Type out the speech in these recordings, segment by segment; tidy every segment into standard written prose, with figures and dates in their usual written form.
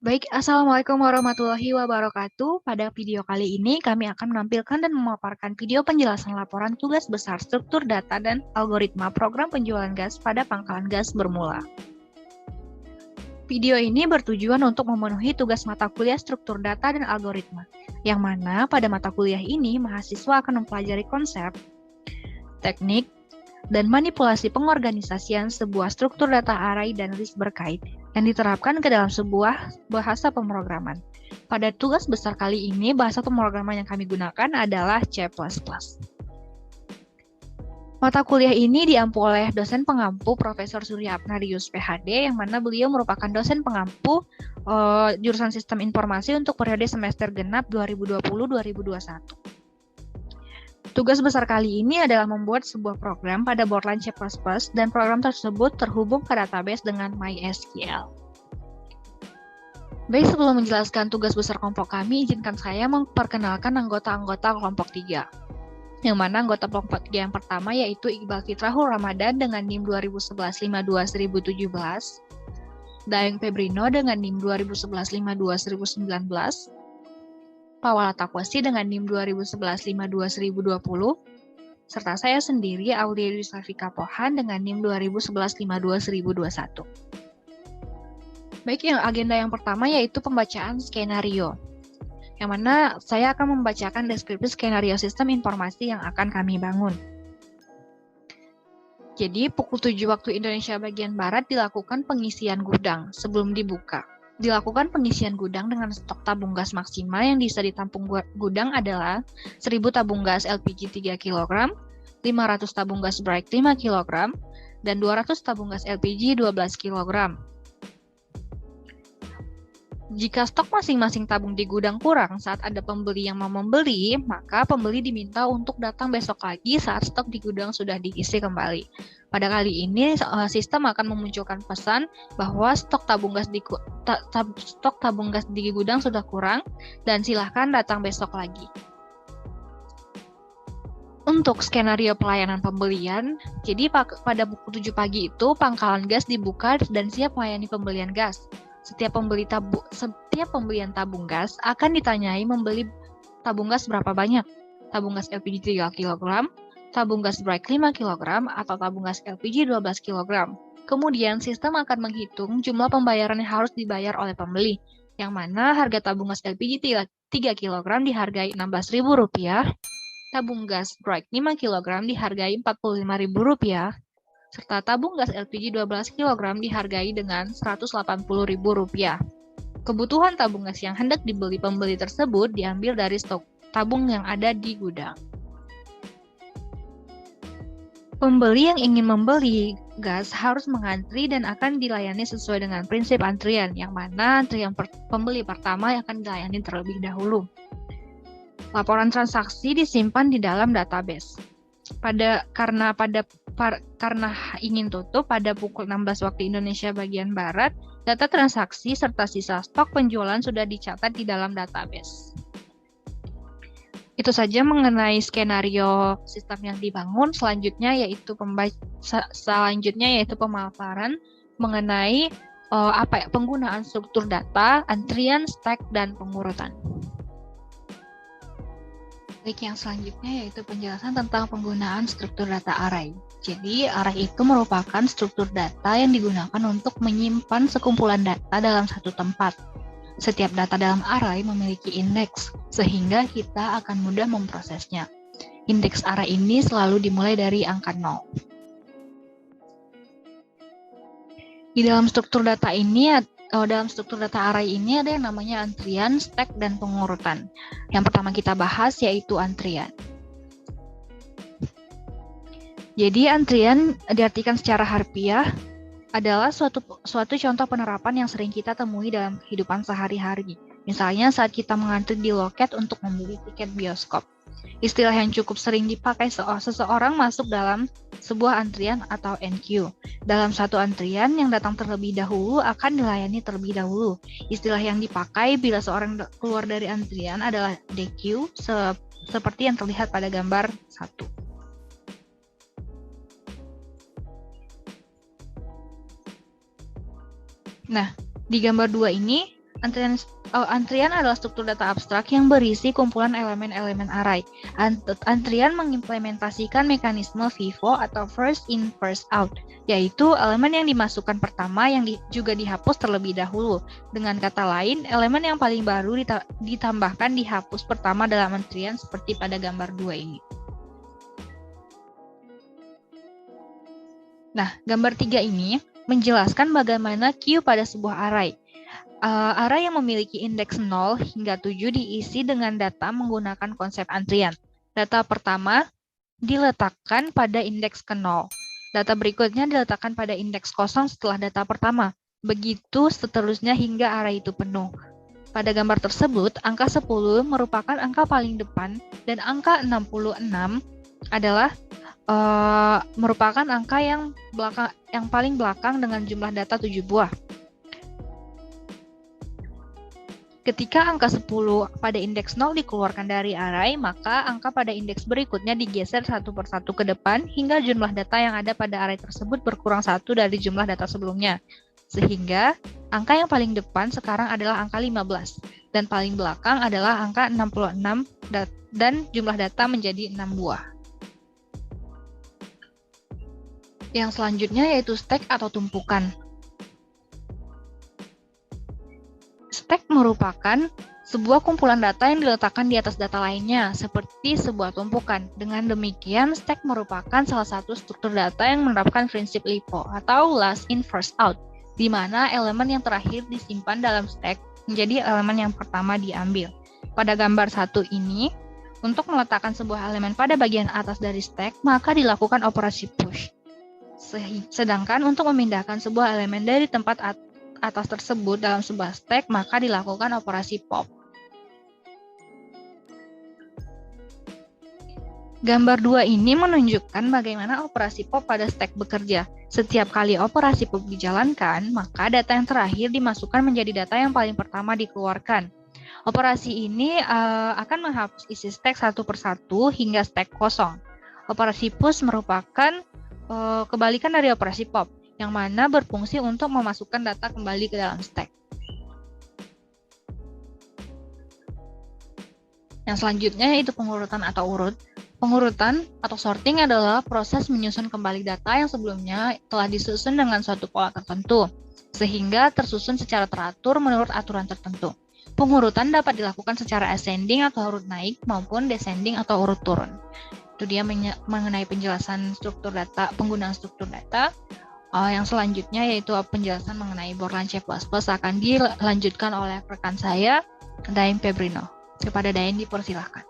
Baik, Assalamualaikum warahmatullahi wabarakatuh. Pada video kali ini, kami akan menampilkan dan memaparkan video penjelasan laporan tugas besar struktur data dan algoritma program penjualan gas pada pangkalan gas bermula. Video ini bertujuan untuk memenuhi tugas mata kuliah struktur data dan algoritma, yang mana pada mata kuliah ini mahasiswa akan mempelajari konsep, teknik, dan manipulasi pengorganisasian sebuah struktur data array dan list berkait yang diterapkan ke dalam sebuah bahasa pemrograman. Pada tugas besar kali ini, bahasa pemrograman yang kami gunakan adalah C++. Mata kuliah ini diampu oleh dosen pengampu Profesor Surya Apnarius PhD, yang mana beliau merupakan dosen pengampu jurusan Sistem Informasi untuk periode semester genap 2020-2021. Tugas besar kali ini adalah membuat sebuah program pada Borland C++ dan program tersebut terhubung ke database dengan MySQL. Baik, sebelum menjelaskan tugas besar kelompok kami, izinkan saya memperkenalkan anggota-anggota kelompok 3. Yang mana anggota kelompok 3 yang pertama yaitu Iqbal Fitrahul Ramadan dengan NIM 2011-52-1017, Daeng Febrino dengan NIM 2011-52-1019, Pawala Takwasi dengan NIM 2011-52-1020, serta saya sendiri, Aulia Yusafika Pohan dengan NIM 2011-52-1021. Baik, agenda yang pertama yaitu pembacaan skenario, yang mana saya akan membacakan deskripsi skenario sistem informasi yang akan kami bangun. Jadi, pukul 7 waktu Indonesia bagian Barat dilakukan pengisian gudang sebelum dibuka. Dilakukan pengisian gudang dengan stok tabung gas maksimal yang bisa ditampung gudang adalah 1.000 tabung gas LPG 3 kg, 500 tabung gas Brite 5 kg, dan 200 tabung gas LPG 12 kg. Jika stok masing-masing tabung di gudang kurang saat ada pembeli yang mau membeli, maka pembeli diminta untuk datang besok lagi saat stok di gudang sudah diisi kembali. Pada kali ini, sistem akan memunculkan pesan bahwa stok tabung gas di gudang sudah kurang dan silahkan datang besok lagi. Untuk skenario pelayanan pembelian, jadi pada pukul 7 pagi itu pangkalan gas dibuka dan siap melayani pembelian gas. Setiap pembelian tabung gas akan ditanyai membeli tabung gas berapa banyak. Tabung gas LPG 3 kg, tabung gas Brite 5 kg, atau tabung gas LPG 12 kg. Kemudian sistem akan menghitung jumlah pembayaran yang harus dibayar oleh pembeli, yang mana harga tabung gas LPG 3 kg dihargai Rp16.000, tabung gas Brite 5 kg dihargai Rp45.000, serta tabung gas LPG 12 kg dihargai dengan Rp180.000. Kebutuhan tabung gas yang hendak dibeli pembeli tersebut diambil dari stok tabung yang ada di gudang. Pembeli yang ingin membeli gas harus mengantri dan akan dilayani sesuai dengan prinsip antrian, yang mana antrian pembeli pertama akan dilayani terlebih dahulu. Laporan transaksi disimpan di dalam database. Karena ingin tutup pada pukul 16 waktu Indonesia bagian Barat, data transaksi serta sisa stok penjualan sudah dicatat di dalam database. Itu saja mengenai skenario sistem yang dibangun. Selanjutnya yaitu pemaparan mengenai penggunaan struktur data, antrian, stack, dan pengurutan. Baik, yang selanjutnya yaitu penjelasan tentang penggunaan struktur data array. Jadi, array itu merupakan struktur data yang digunakan untuk menyimpan sekumpulan data dalam satu tempat. Setiap data dalam array memiliki indeks, sehingga kita akan mudah memprosesnya. Indeks array ini selalu dimulai dari angka 0. Di dalam struktur data array ini ada yang namanya antrian, stack, dan pengurutan. Yang pertama kita bahas yaitu antrian. Jadi antrian diartikan secara harfiah adalah suatu contoh penerapan yang sering kita temui dalam kehidupan sehari-hari. Misalnya saat kita mengantri di loket untuk membeli tiket bioskop. Istilah yang cukup sering dipakai seseorang masuk dalam sebuah antrian atau NQ. Dalam satu antrian, yang datang terlebih dahulu akan dilayani terlebih dahulu. Istilah yang dipakai bila seorang keluar dari antrian adalah DQ, seperti yang terlihat pada gambar 1. Nah, di gambar 2 ini Antrian adalah struktur data abstrak yang berisi kumpulan elemen-elemen array. Antrian mengimplementasikan mekanisme FIFO atau first in first out, yaitu elemen yang dimasukkan pertama yang juga dihapus terlebih dahulu. Dengan kata lain, elemen yang paling baru ditambahkan dihapus pertama dalam antrian seperti pada gambar 2 ini. Nah, gambar 3 ini menjelaskan bagaimana queue pada sebuah array. Array yang memiliki indeks 0 hingga 7 diisi dengan data menggunakan konsep antrian. Data pertama diletakkan pada indeks ke-0. Data berikutnya diletakkan pada indeks kosong setelah data pertama. Begitu seterusnya hingga array itu penuh. Pada gambar tersebut, angka 10 merupakan angka paling depan dan angka 66 adalah merupakan angka yang paling belakang dengan jumlah data 7 buah. Ketika angka 10 pada indeks 0 dikeluarkan dari array, maka angka pada indeks berikutnya digeser satu persatu ke depan hingga jumlah data yang ada pada array tersebut berkurang satu dari jumlah data sebelumnya. Sehingga angka yang paling depan sekarang adalah angka 15 dan paling belakang adalah angka 66 dan jumlah data menjadi 6 buah. Yang selanjutnya yaitu stack atau tumpukan. Stack merupakan sebuah kumpulan data yang diletakkan di atas data lainnya, seperti sebuah tumpukan. Dengan demikian, stack merupakan salah satu struktur data yang menerapkan prinsip LIFO atau last in first out, di mana elemen yang terakhir disimpan dalam stack menjadi elemen yang pertama diambil. Pada gambar 1 ini, untuk meletakkan sebuah elemen pada bagian atas dari stack, maka dilakukan operasi push. Sedangkan untuk memindahkan sebuah elemen dari tempat atas tersebut dalam sebuah stack, maka dilakukan operasi pop. Gambar 2 ini menunjukkan bagaimana operasi pop pada stack bekerja. Setiap kali operasi pop dijalankan, maka data yang terakhir dimasukkan menjadi data yang paling pertama dikeluarkan. Operasi ini akan menghapus isi stack satu persatu hingga stack kosong. Operasi push merupakan kebalikan dari operasi pop, yang mana berfungsi untuk memasukkan data kembali ke dalam stack. Yang selanjutnya yaitu pengurutan atau urut. Pengurutan atau sorting adalah proses menyusun kembali data yang sebelumnya telah disusun dengan suatu pola tertentu, sehingga tersusun secara teratur menurut aturan tertentu. Pengurutan dapat dilakukan secara ascending atau urut naik maupun descending atau urut turun. Itu dia mengenai penjelasan struktur data, penggunaan struktur data. Yang selanjutnya yaitu penjelasan mengenai Borland C++ akan dilanjutkan oleh rekan saya, Daeng Febrino. Kepada Daeng dipersilahkan.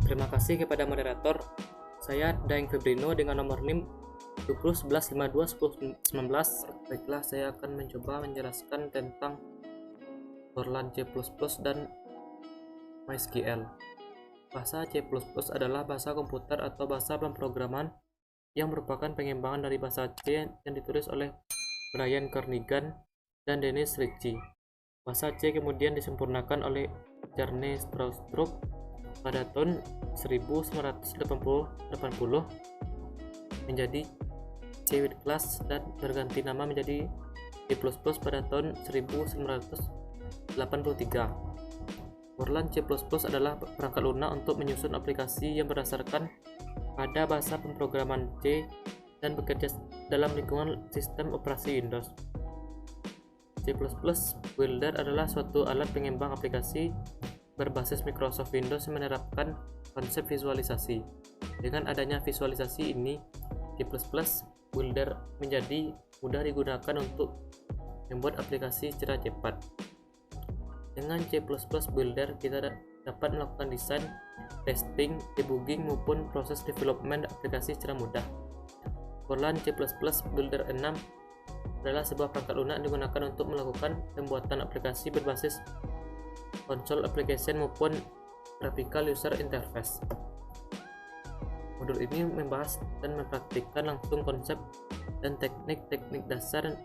Terima kasih kepada moderator. Saya Daeng Febrino dengan nomor NIM 2011521019. Baiklah, saya akan mencoba menjelaskan tentang Borland C++ dan MySQL. Bahasa C++ adalah bahasa komputer atau bahasa pemrograman yang merupakan pengembangan dari bahasa C yang ditulis oleh Brian Kernighan dan Dennis Ritchie. Bahasa C kemudian disempurnakan oleh Charney Stroustrup pada tahun 1980 menjadi C with class dan berganti nama menjadi C++ pada tahun 1983. Borland C++ adalah perangkat lunak untuk menyusun aplikasi yang berdasarkan pada bahasa pemrograman C dan bekerja dalam lingkungan sistem operasi Windows. C++ Builder adalah suatu alat pengembang aplikasi berbasis Microsoft Windows yang menerapkan konsep visualisasi. Dengan adanya visualisasi ini, C++ Builder menjadi mudah digunakan untuk membuat aplikasi secara cepat. Dengan C++ Builder, kita dapat melakukan desain, testing, debugging, maupun proses development aplikasi secara mudah. Borland C++ Builder 6 adalah sebuah perangkat lunak yang digunakan untuk melakukan pembuatan aplikasi berbasis console application maupun graphical user interface. Modul ini membahas dan mempraktikkan langsung konsep dan teknik-teknik dasar yang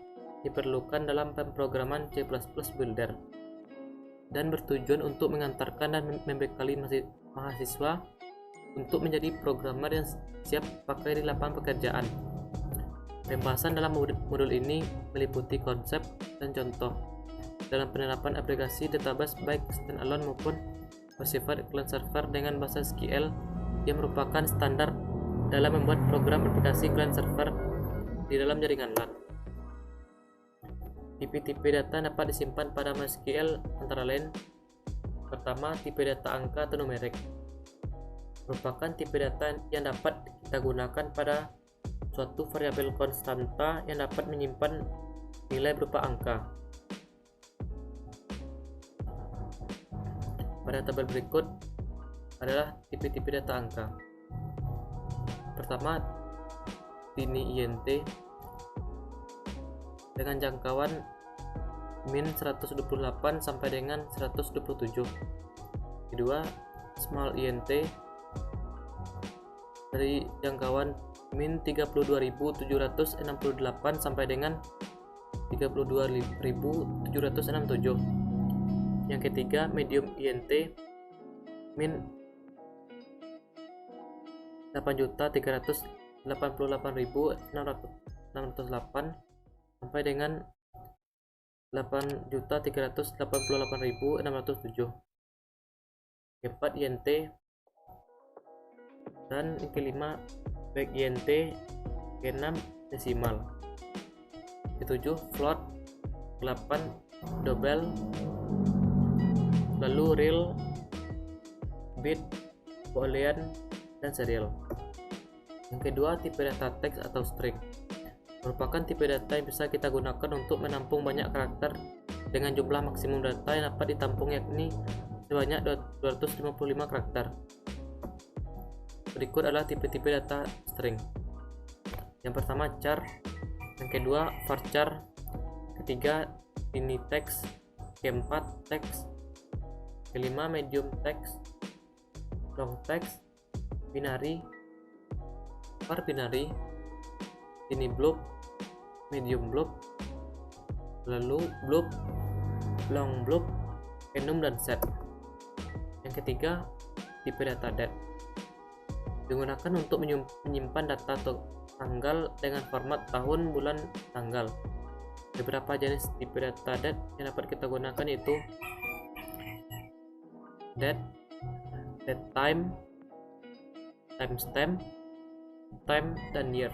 diperlukan dalam pemrograman C++ Builder dan bertujuan untuk mengantarkan dan membekali mahasiswa untuk menjadi programmer yang siap pakai di lapangan pekerjaan. Pembahasan dalam modul ini meliputi konsep dan contoh dalam penerapan aplikasi database baik standalone maupun bersifat client server dengan bahasa SQL yang merupakan standar dalam membuat program aplikasi client server di dalam jaringan LAN. Tipe-tipe data dapat disimpan pada MySQL antara lain: pertama, tipe data angka atau numerik, merupakan tipe data yang dapat kita gunakan pada suatu variabel konstanta yang dapat menyimpan nilai berupa angka. Pada tabel berikut adalah tipe-tipe data angka. Pertama, tiny int dengan jangkauan min 128 sampai dengan 127. Kedua, small int dari jangkauan min 32.768 sampai dengan 32.767. Yang ketiga, medium int min 8.388.608 sampai dengan 8.388.607. Keempat, int, dan yang kelima back int, keenam desimal, ketujuh float, 8 double, lalu real, bit, boolean, dan serial. Yang kedua, tipe data teks atau string, merupakan tipe data yang bisa kita gunakan untuk menampung banyak karakter dengan jumlah maksimum data yang dapat ditampung, yakni sebanyak 255 karakter. Berikut adalah tipe-tipe data string. Yang pertama, char, yang kedua varchar, ketiga tiny text, keempat text, kelima medium text, long text, binary, var binary, tiny blob, medium blob, lalu blob, long blob, enum, dan set. Yang ketiga, tipe data date, digunakan untuk menyimpan data tanggal dengan format tahun, bulan, tanggal. Beberapa jenis tipe data date yang dapat kita gunakan yaitu date, date time, timestamp, time, dan year.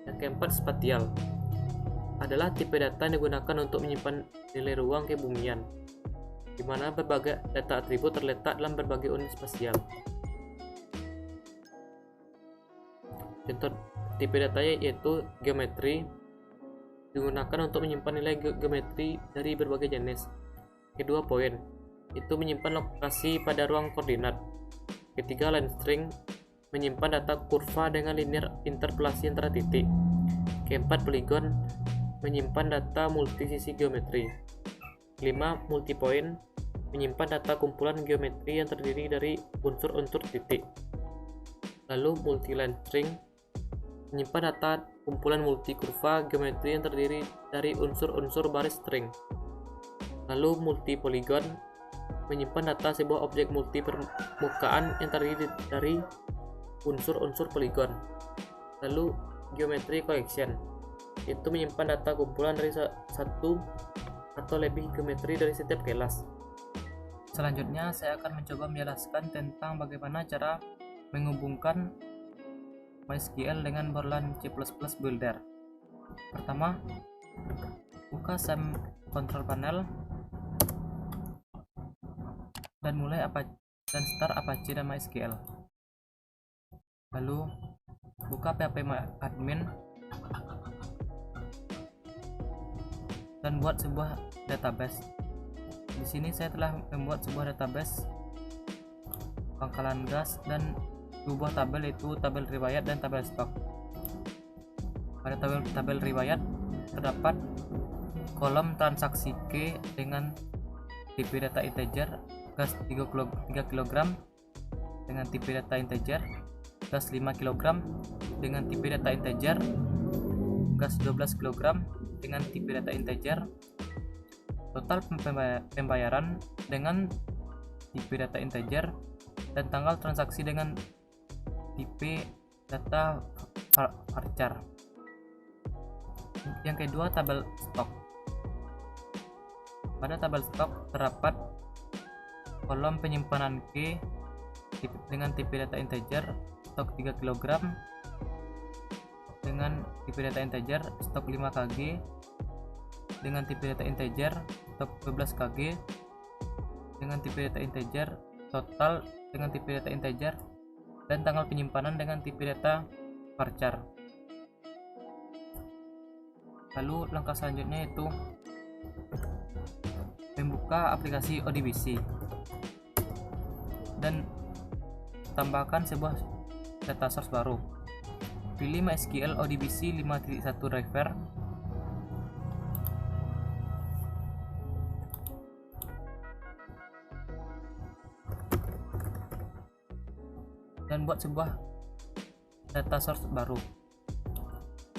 Yang keempat, spatial, adalah tipe data yang digunakan untuk menyimpan nilai ruang kebumian, di mana berbagai data atribut terletak dalam berbagai unit spasial. Contoh tipe datanya yaitu geometri, digunakan untuk menyimpan nilai geometri dari berbagai jenis. Kedua, point, itu menyimpan lokasi pada ruang koordinat. Ketiga, line string, menyimpan data kurva dengan linear interpolasi antara titik. Keempat, polygon, menyimpan data multisisi geometri. Kelima, multipoint, menyimpan data kumpulan geometri yang terdiri dari unsur-unsur titik. Lalu multi-line string, menyimpan data kumpulan multi kurva geometri yang terdiri dari unsur-unsur baris string. Lalu multi polygon, menyimpan data sebuah objek multi permukaan yang terdiri dari unsur-unsur poligon. Lalu geometry collection, itu menyimpan data kumpulan dari satu atau lebih geometri dari setiap kelas. Selanjutnya saya akan mencoba menjelaskan tentang bagaimana cara menghubungkan MySQL dengan Borland C++ Builder. Pertama, buka SAM Control Panel dan dan start Apache dan MySQL. Lalu buka PHP admin dan buat sebuah database. Di sini saya telah membuat sebuah database pangkalan gas dan dua tabel, yaitu tabel riwayat dan tabel stok. Pada tabel riwayat terdapat kolom transaksi K dengan tipe data integer, gas 3 kg dengan tipe data integer, gas 5 kg dengan tipe data integer, gas 12 kg dengan tipe data integer, total pembayaran dengan tipe data integer, dan tanggal transaksi dengan tipe data varchar. Yang kedua, tabel stok. Pada tabel stok terdapat kolom penyimpanan key dengan tipe data integer stok 3 kg, dengan tipe data integer stok 5 kg, dengan tipe data integer stok 12 kg, dengan tipe data integer total, dengan tipe data integer, dan tanggal penyimpanan dengan tipe data varchar. Lalu langkah selanjutnya yaitu membuka aplikasi ODBC dan tambahkan sebuah data source baru. Pilih MySQL ODBC 5.1 driver. Dan buat sebuah data source baru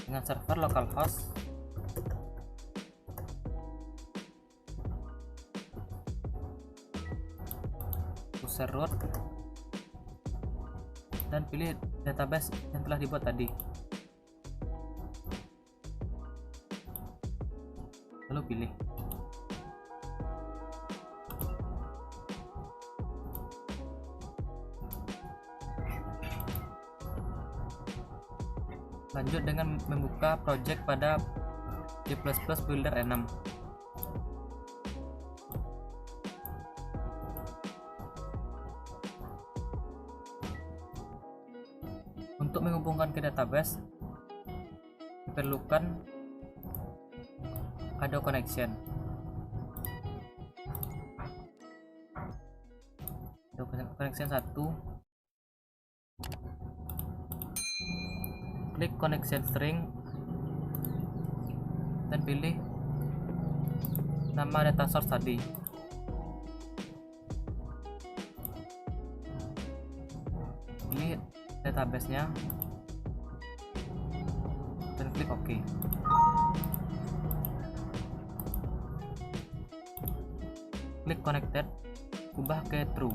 dengan server localhost user root, dan pilih database yang telah dibuat tadi. Lalu pilih. Lanjut dengan membuka project pada C++ Builder 6. Untuk menghubungkan ke database diperlukan ada connection. Connection 1. Klik connection string dan pilih nama data source tadi. Pilih database-nya dan klik OK. Klik connected, ubah ke true.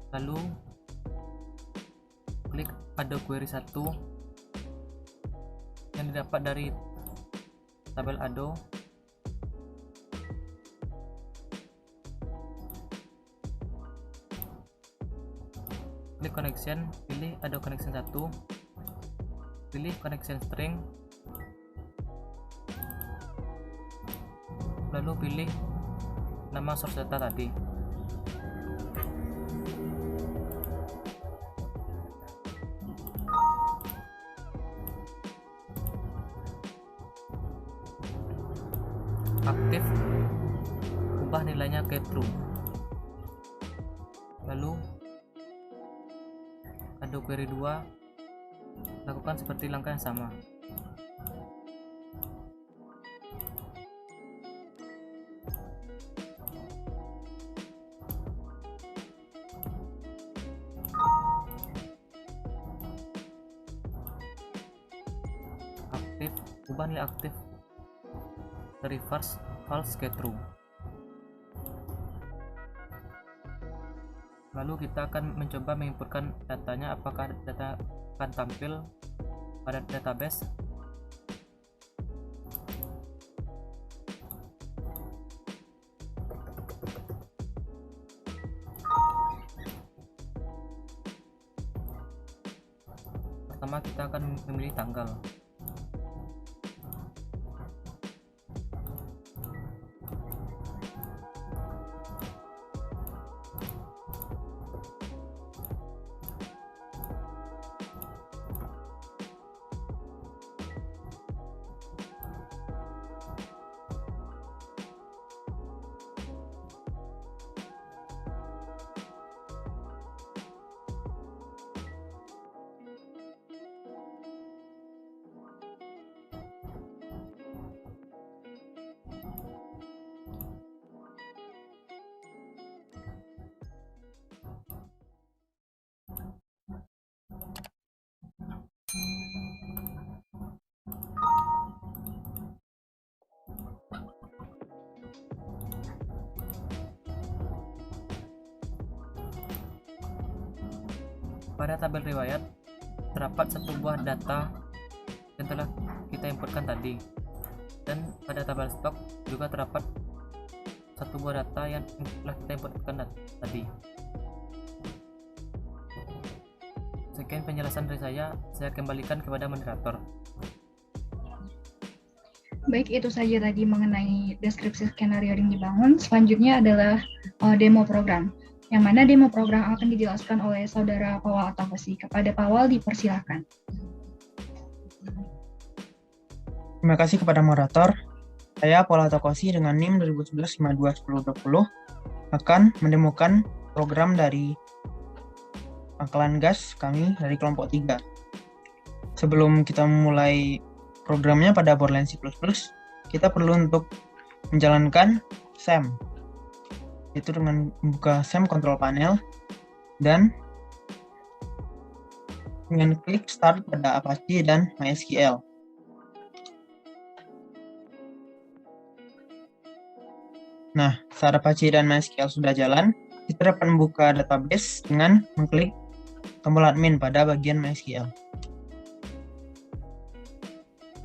Lalu klik ada query 1 yang didapat dari tabel Ado. Klik connection, pilih Ado connection 1, pilih connection string, lalu pilih nama source data tadi. Aktif, ubah nilainya ke true. Lalu ada query 2, lakukan seperti langkah yang sama. Aktif, ubah nilai aktif dari false ke true. Lalu kita akan mencoba menginputkan datanya, apakah data akan tampil pada database. Pertama kita akan memilih tanggal. Pada tabel riwayat, terdapat satu buah data yang telah kita inputkan tadi, dan pada tabel stok juga terdapat satu buah data yang telah kita inputkan tadi. Sekian penjelasan dari saya kembalikan kepada moderator. Baik, itu saja tadi mengenai deskripsi skenario yang dibangun. Selanjutnya adalah demo program, yang mana demo program akan dijelaskan oleh Saudara Pawal Atakosi. Kepada Pawal dipersilakan. Terima kasih kepada moderator. Saya Pawal Atakosi dengan NIM 2011-52-1020 akan mendemokan program dari pangkalan gas kami dari kelompok 3. Sebelum kita memulai programnya pada Borderline C++, kita perlu untuk menjalankan SAM, yaitu dengan membuka SAM control panel dan dengan klik start pada Apache dan MySQL. Nah, saat Apache dan MySQL sudah jalan, kita dapat membuka database dengan mengklik tombol admin pada bagian MySQL.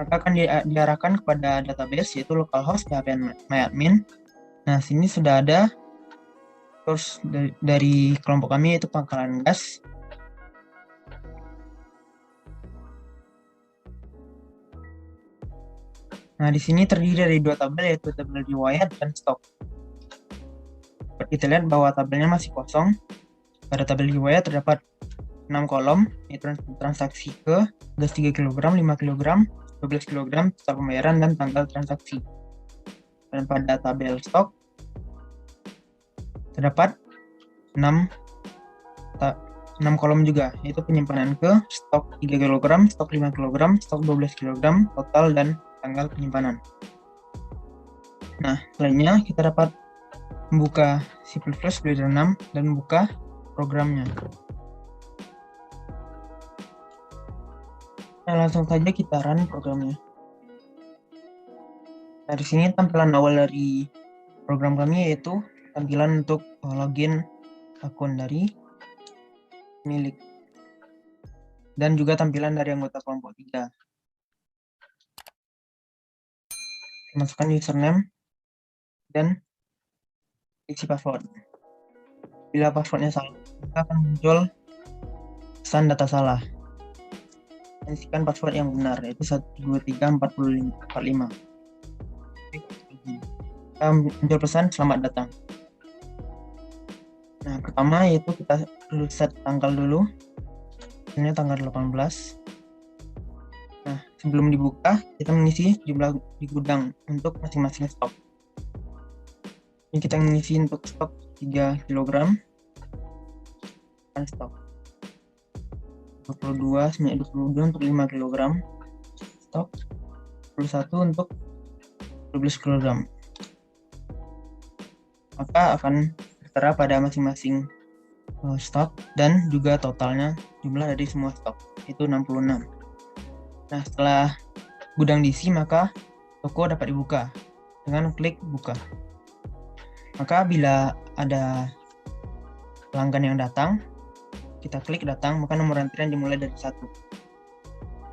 Maka akan diarahkan kepada database, yaitu localhost php myadmin. Nah, sini sudah ada source dari kelompok kami, yaitu pangkalan gas. Nah, di sini terdiri dari dua tabel, yaitu tabel riwayat dan stok. Kita lihat bahwa tabelnya masih kosong. Pada tabel riwayat terdapat 6 kolom, yaitu transaksi ke gas 3 kg, 5 kg, 12 kg, total pembayaran, dan tanggal transaksi. Dan pada tabel stok terdapat 6 kolom juga, yaitu penyimpanan ke stok 3 kg, stok 5 kg, stok 12 kg, total, dan tanggal penyimpanan. Nah, selanjutnya kita dapat membuka C++ Builder 6 dan membuka programnya. Nah, langsung saja kita run programnya. Nah, di sini tampilan awal dari program kami yaitu tampilan untuk login akun dari milik dan juga tampilan dari anggota kelompok 3. Masukkan username dan isi password. Bila passwordnya salah, maka akan muncul pesan data salah. Isikan password yang benar, yaitu 1234545. Muncul pesan selamat datang. Nah, pertama yaitu kita perlu set tanggal dulu. Ini tanggal 18. Nah, sebelum dibuka, kita mengisi jumlah di gudang untuk masing-masing stok. Ini kita mengisi untuk stok 3 kg dan stok 22 untuk 5 kg, stok 21 untuk 12 kg. Maka akan tertera pada masing-masing stok dan juga totalnya jumlah dari semua stok, itu 66. Nah, setelah gudang diisi, maka toko dapat dibuka dengan klik buka. Maka bila ada pelanggan yang datang, kita klik datang, maka nomor antrian dimulai dari 1.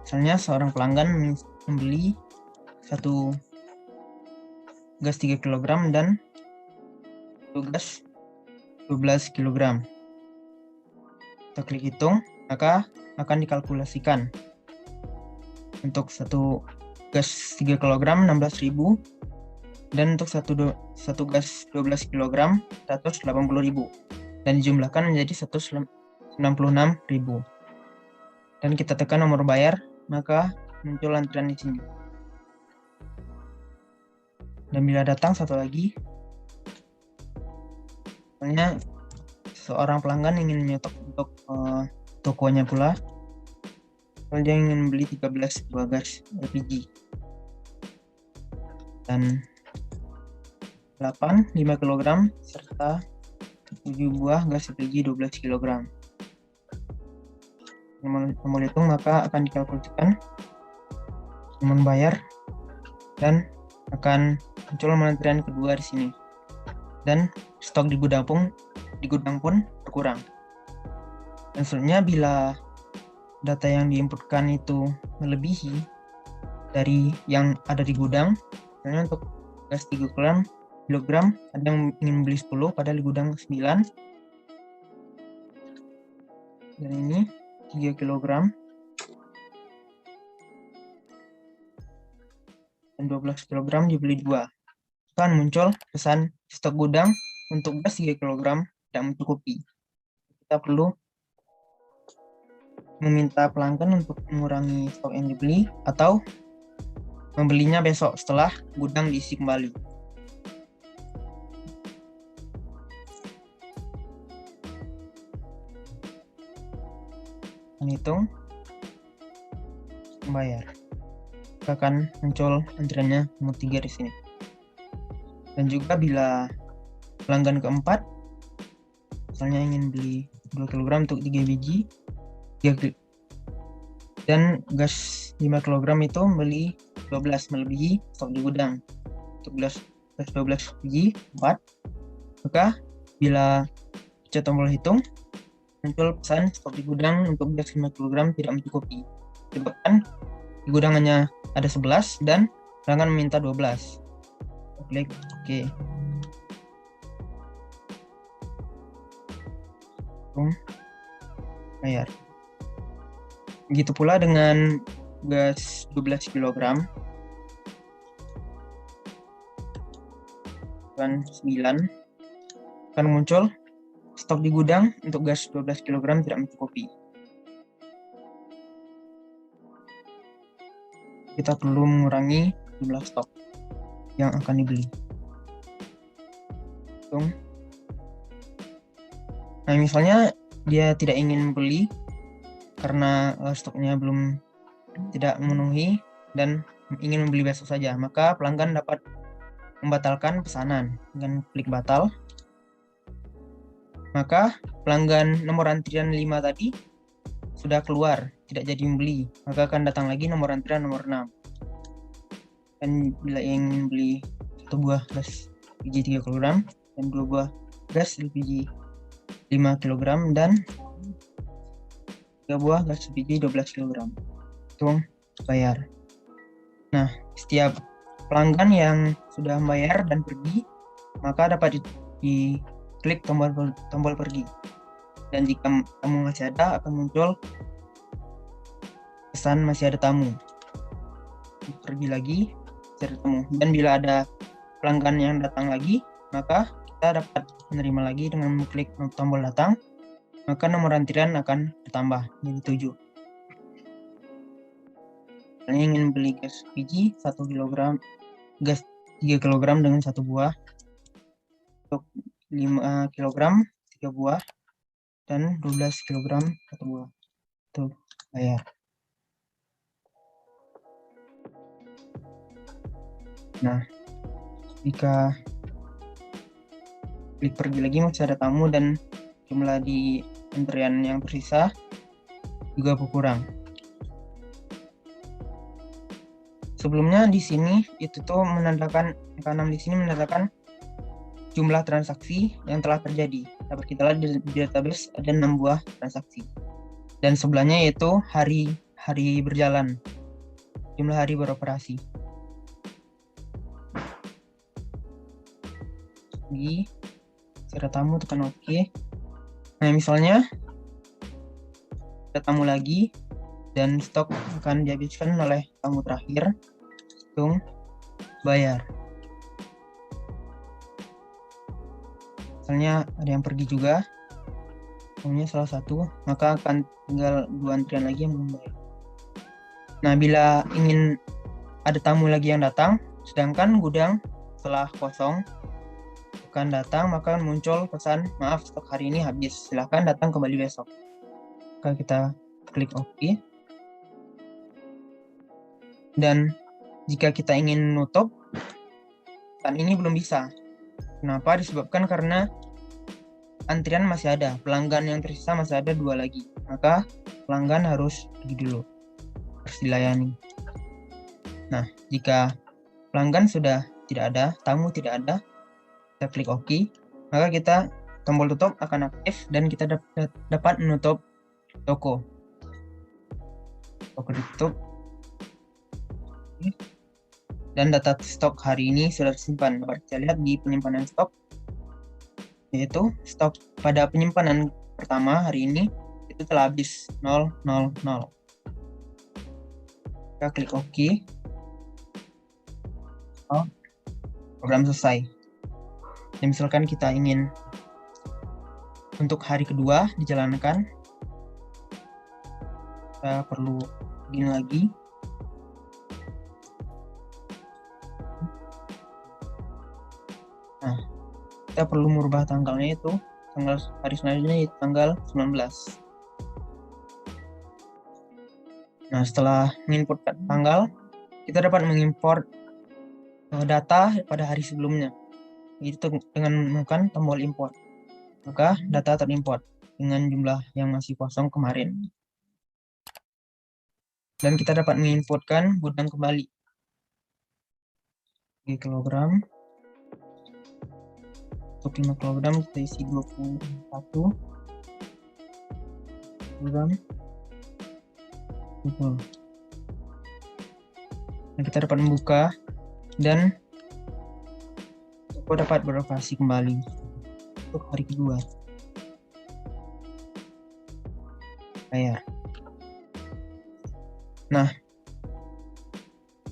Misalnya seorang pelanggan membeli satu gas 3 kg dan satu gas 12 kg. Kita klik hitung, maka akan dikalkulasikan. Untuk satu gas 3 kg 16.000 dan untuk satu gas 12 kg 180.000 dan dijumlahkan menjadi 196.000. Dan kita tekan nomor bayar, maka muncul antrian di sini. Dan bila datang satu lagi, misalnya seorang pelanggan ingin menyetok untuk tokonya pula, kalau dia ingin beli 13 buah gas LPG dan 5 kg serta 7 buah gas LPG 12 kg. Nomor hitung maka akan dikalkulasikan nomor bayar dan akan muncul nomor antrian kedua di sini. Dan stok di gudang pun berkurang. Dan selanjutnya bila data yang diinputkan itu melebihi dari yang ada di gudang, misalnya untuk gas 3 kilogram, ada yang ingin beli 10 padahal di gudang 9, dan ini 3 kilogram dan 12 kilogram dibeli 2. Akan muncul pesan stok gudang untuk gas 3 kilogram tidak mencukupi. Kita perlu meminta pelanggan untuk mengurangi stok yang dibeli atau membelinya besok setelah gudang diisi kembali. Menghitung, membayar. Akan muncul antriannya nomor 3 di sini. Dan juga bila pelanggan keempat misalnya ingin beli 2 kg untuk 3 biji dan gas 5 kg itu beli 12 melebihi stok di gudang untuk gas 12 biji 4, maka bila pencet tombol hitung muncul pesan stok di gudang untuk gas 5 kg tidak mencukupi disebabkan di gudang hanya ada 11 dan pelanggan meminta 12. Klik OK. Bayar. Begitu pula dengan gas 12 kg dan 9 akan muncul stok di gudang untuk gas 12 kg tidak mencukupi. Kita perlu mengurangi jumlah stok yang akan dibeli. Nah, misalnya dia tidak ingin membeli karena stoknya belum tidak memenuhi dan ingin membeli besok saja, maka pelanggan dapat membatalkan pesanan dengan klik batal. Maka pelanggan nomor antrian 5 tadi sudah keluar, tidak jadi membeli, maka akan datang lagi nomor antrian nomor 6. Dan bila ingin beli 1 buah gas LPG 3 kg dan 2 buah gas LPG 5 kg dan 3 buah gas LPG 12 kg. Hitung, bayar. Nah, setiap pelanggan yang sudah membayar dan pergi, maka dapat diklik tombol pergi. Dan jika tamu masih ada, akan muncul pesan masih ada tamu. Pergi lagi, masih ada tamu. Dan bila ada pelanggan yang datang lagi, maka kita dapat menerima lagi dengan mengklik tombol datang, maka nomor antrian akan bertambah menjadi 7. Misalnya ingin beli gas LPG 1 kg, gas 3 kg dengan 1 buah, untuk 5 kg 3 buah, dan 12 kg 1 buah. Itu bayar. Nah, jika klik pergi lagi masih ada tamu dan jumlah di antrian yang tersisa juga berkurang. Sebelumnya di sini itu tuh menandakan angka 6 di sini menandakan jumlah transaksi yang telah terjadi. Dapat kita lihat di database ada 6 buah transaksi. Dan sebelahnya yaitu hari berjalan, jumlah hari beroperasi. Di cara tamu tekan OK. Nah, misalnya ada tamu lagi dan stok akan dihabiskan oleh tamu terakhir. Hitung, bayar. Misalnya ada yang pergi juga, tamunya salah satu, maka akan tinggal 2 antrian lagi yang belum bayar. Nah, bila ingin ada tamu lagi yang datang, sedangkan gudang setelah kosong akan datang, maka muncul pesan maaf stok hari ini habis, silahkan datang kembali besok. Maka kita klik OK. Dan jika kita ingin menutup, saat ini belum bisa. Kenapa? Disebabkan karena antrian masih ada, pelanggan yang tersisa masih ada 2 lagi, maka pelanggan harus pergi dulu, harus dilayani. Nah, jika pelanggan sudah tidak ada, tamu tidak ada, kita klik OK, maka kita tombol tutup akan aktif dan kita dapat menutup toko. toko ditutup. Dan data stok hari ini sudah tersimpan. Dapat kita lihat di penyimpanan stok, yaitu stok pada penyimpanan pertama hari ini itu telah habis 000. Kita klik OK. Program selesai. Dan misalkan kita ingin untuk hari kedua dijalankan, kita perlu login lagi. Nah, kita perlu merubah tanggalnya, itu tanggal hari selanjutnya, itu tanggal 19. Nah, setelah menginput tanggal, kita dapat mengimport data pada hari sebelumnya. Itu dengan menekan tombol import. Maka data terimport dengan jumlah yang masih kosong kemarin. Dan kita dapat menginputkan gudang kembali. 3 kg. Untuk 5 kg kita isi 21 kg. Nah, kita dapat membuka dan toko dapat beroperasi kembali untuk hari kedua. Bayar. Nah,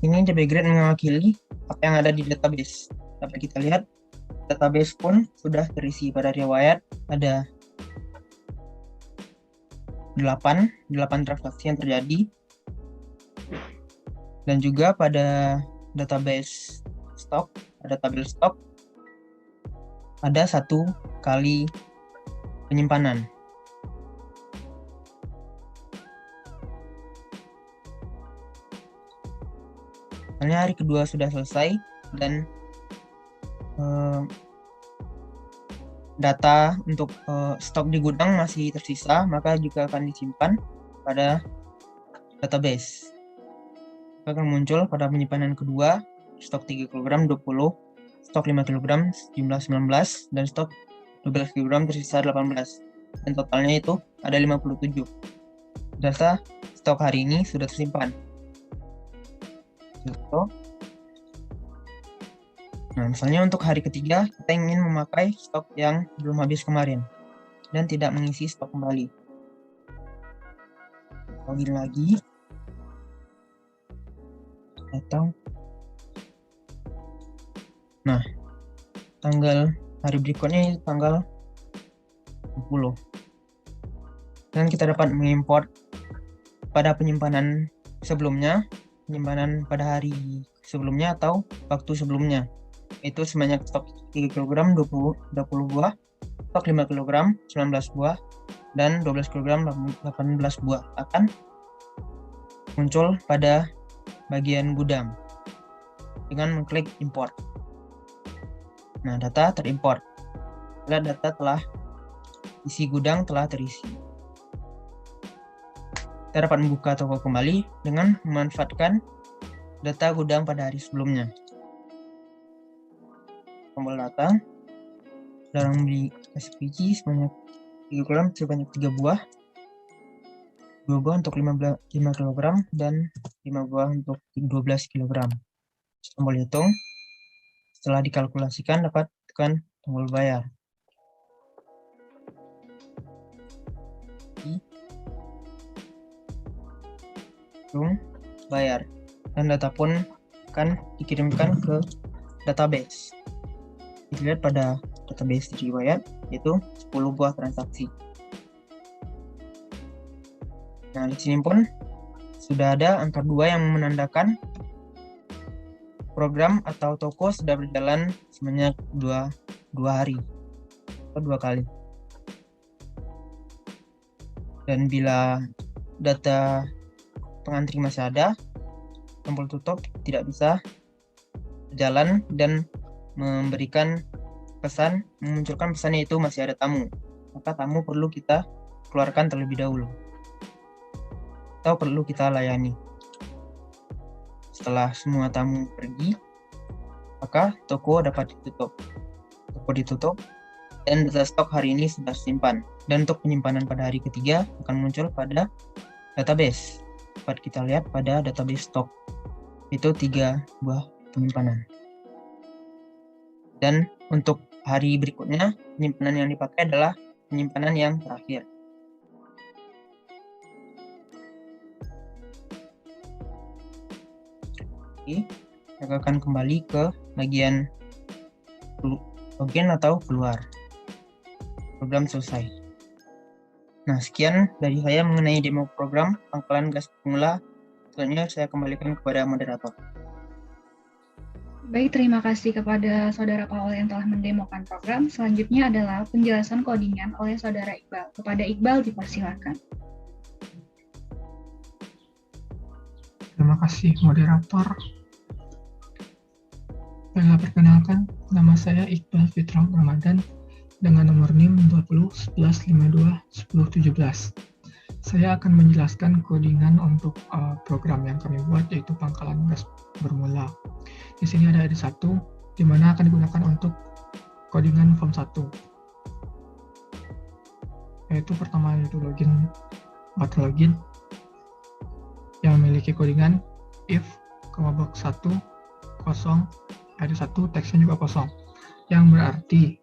ini DB grade mewakili apa yang ada di database. Dapat kita lihat, database pun sudah terisi pada riwayat. Ada 8 transaksi yang terjadi. Dan juga pada database stok, ada tabel stok, ada 1 kali penyimpanan. Misalnya hari kedua sudah selesai dan data untuk stok di gudang masih tersisa, maka juga akan disimpan pada database. Akan muncul pada penyimpanan kedua, stok 3 kg 20, stok 5 kg jumlah 19, dan stok 12 kg tersisa 18. Dan totalnya itu ada 57. Data stok hari ini sudah tersimpan. Nah, misalnya untuk hari ketiga, kita ingin memakai stok yang belum habis kemarin dan tidak mengisi stok kembali. Login lagi. Datang. Nah, tanggal hari berikutnya itu tanggal 20. Dan kita dapat mengimport pada penyimpanan sebelumnya, penyimpanan pada hari sebelumnya atau waktu sebelumnya. Itu sebanyak stok 3 kg 20 buah, stok 5 kg 19 buah, dan 12 kg 18 buah akan muncul pada bagian gudang dengan mengklik import. Nah, data terimport. Lihat, data telah isi gudang telah terisi. Kita dapat membuka toko kembali dengan memanfaatkan data gudang pada hari sebelumnya. Tombol data, larang beli SPG sebanyak 3 kg sebanyak 3 buah, 2 buah untuk 5 kg, dan 5 buah untuk 12 kg. Tombol hitung. Setelah dikalkulasikan, dapat tekan tombol bayar. Hitung, bayar. Dan data pun akan dikirimkan ke database. Dilihat pada database riwayat, yaitu 10 buah transaksi. Nah, di sini pun sudah ada angka 2 yang menandakan program atau toko sudah berjalan sebanyak 2 hari atau 2 kali. Dan bila data pengantri masih ada, tombol tutup tidak bisa berjalan dan memberikan pesan, memunculkan pesannya itu masih ada tamu. Maka tamu perlu kita keluarkan terlebih dahulu atau perlu kita layani. Setelah semua tamu pergi, maka toko dapat ditutup. Toko ditutup dan data stok hari ini sudah simpan. Dan untuk penyimpanan pada hari ketiga akan muncul pada database. dapat kita lihat pada database stok. Itu 3 buah penyimpanan. Dan untuk hari berikutnya, penyimpanan yang dipakai adalah penyimpanan yang terakhir. Oke, kita akan kembali ke bagian login atau keluar. Program selesai. Nah, sekian dari saya mengenai demo program pangkalan gas pemula. Selanjutnya saya kembalikan kepada moderator. Baik, terima kasih kepada Saudara Paul yang telah mendemokan program. Selanjutnya adalah penjelasan codingan oleh Saudara Iqbal. Kepada Iqbal dipersilakan. Terima kasih moderator. Baiklah, perkenalkan, nama saya Iqbal Fitrah Ramadan dengan nomor NIM 2011521017. Saya akan menjelaskan codingan untuk program yang kami buat, yaitu pangkalan gas bermula. Di sini ada ID1, di mana akan digunakan untuk codingan form 1. Yaitu pertama yaitu button login yang memiliki codingan if, box 1, kosong, ID1 teksnya juga kosong. Yang berarti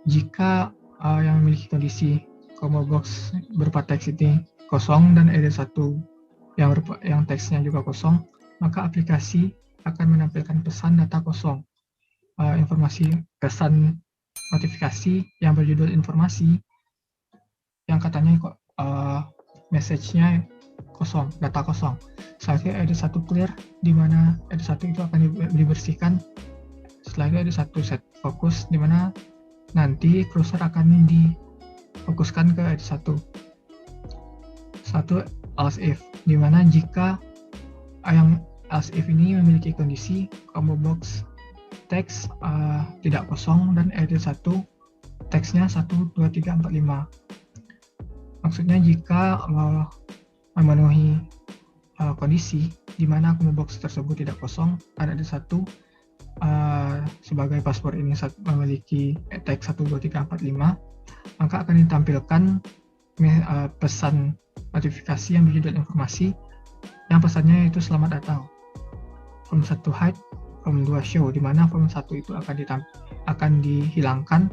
jika yang memiliki kondisi box berupa teks ini kosong dan ID1 yang teksnya juga kosong, maka aplikasi akan menampilkan pesan data kosong. Informasi pesan notifikasi yang berjudul informasi yang katanya message-nya kosong, data kosong. Selanjutnya ID1 clear, di mana ID1 itu akan dibersihkan. Setelah itu ID1 set fokus, di mana nanti cursor akan difokuskan ke ID1. Satu else if, di mana jika yang else if ini memiliki kondisi combo box teks tidak kosong dan ID1 teksnya 1, 2, 3, 4, 5. Maksudnya jika memenuhi kondisi di mana combo box tersebut tidak kosong, ada ID1 sebagai password ini memiliki teks 1, 2, 3, 4, 5, maka akan ditampilkan pesan notifikasi yang berjudul informasi yang pesannya itu selamat datang. Form 1 hide, form 2 show, di mana form 1 itu akan dihilangkan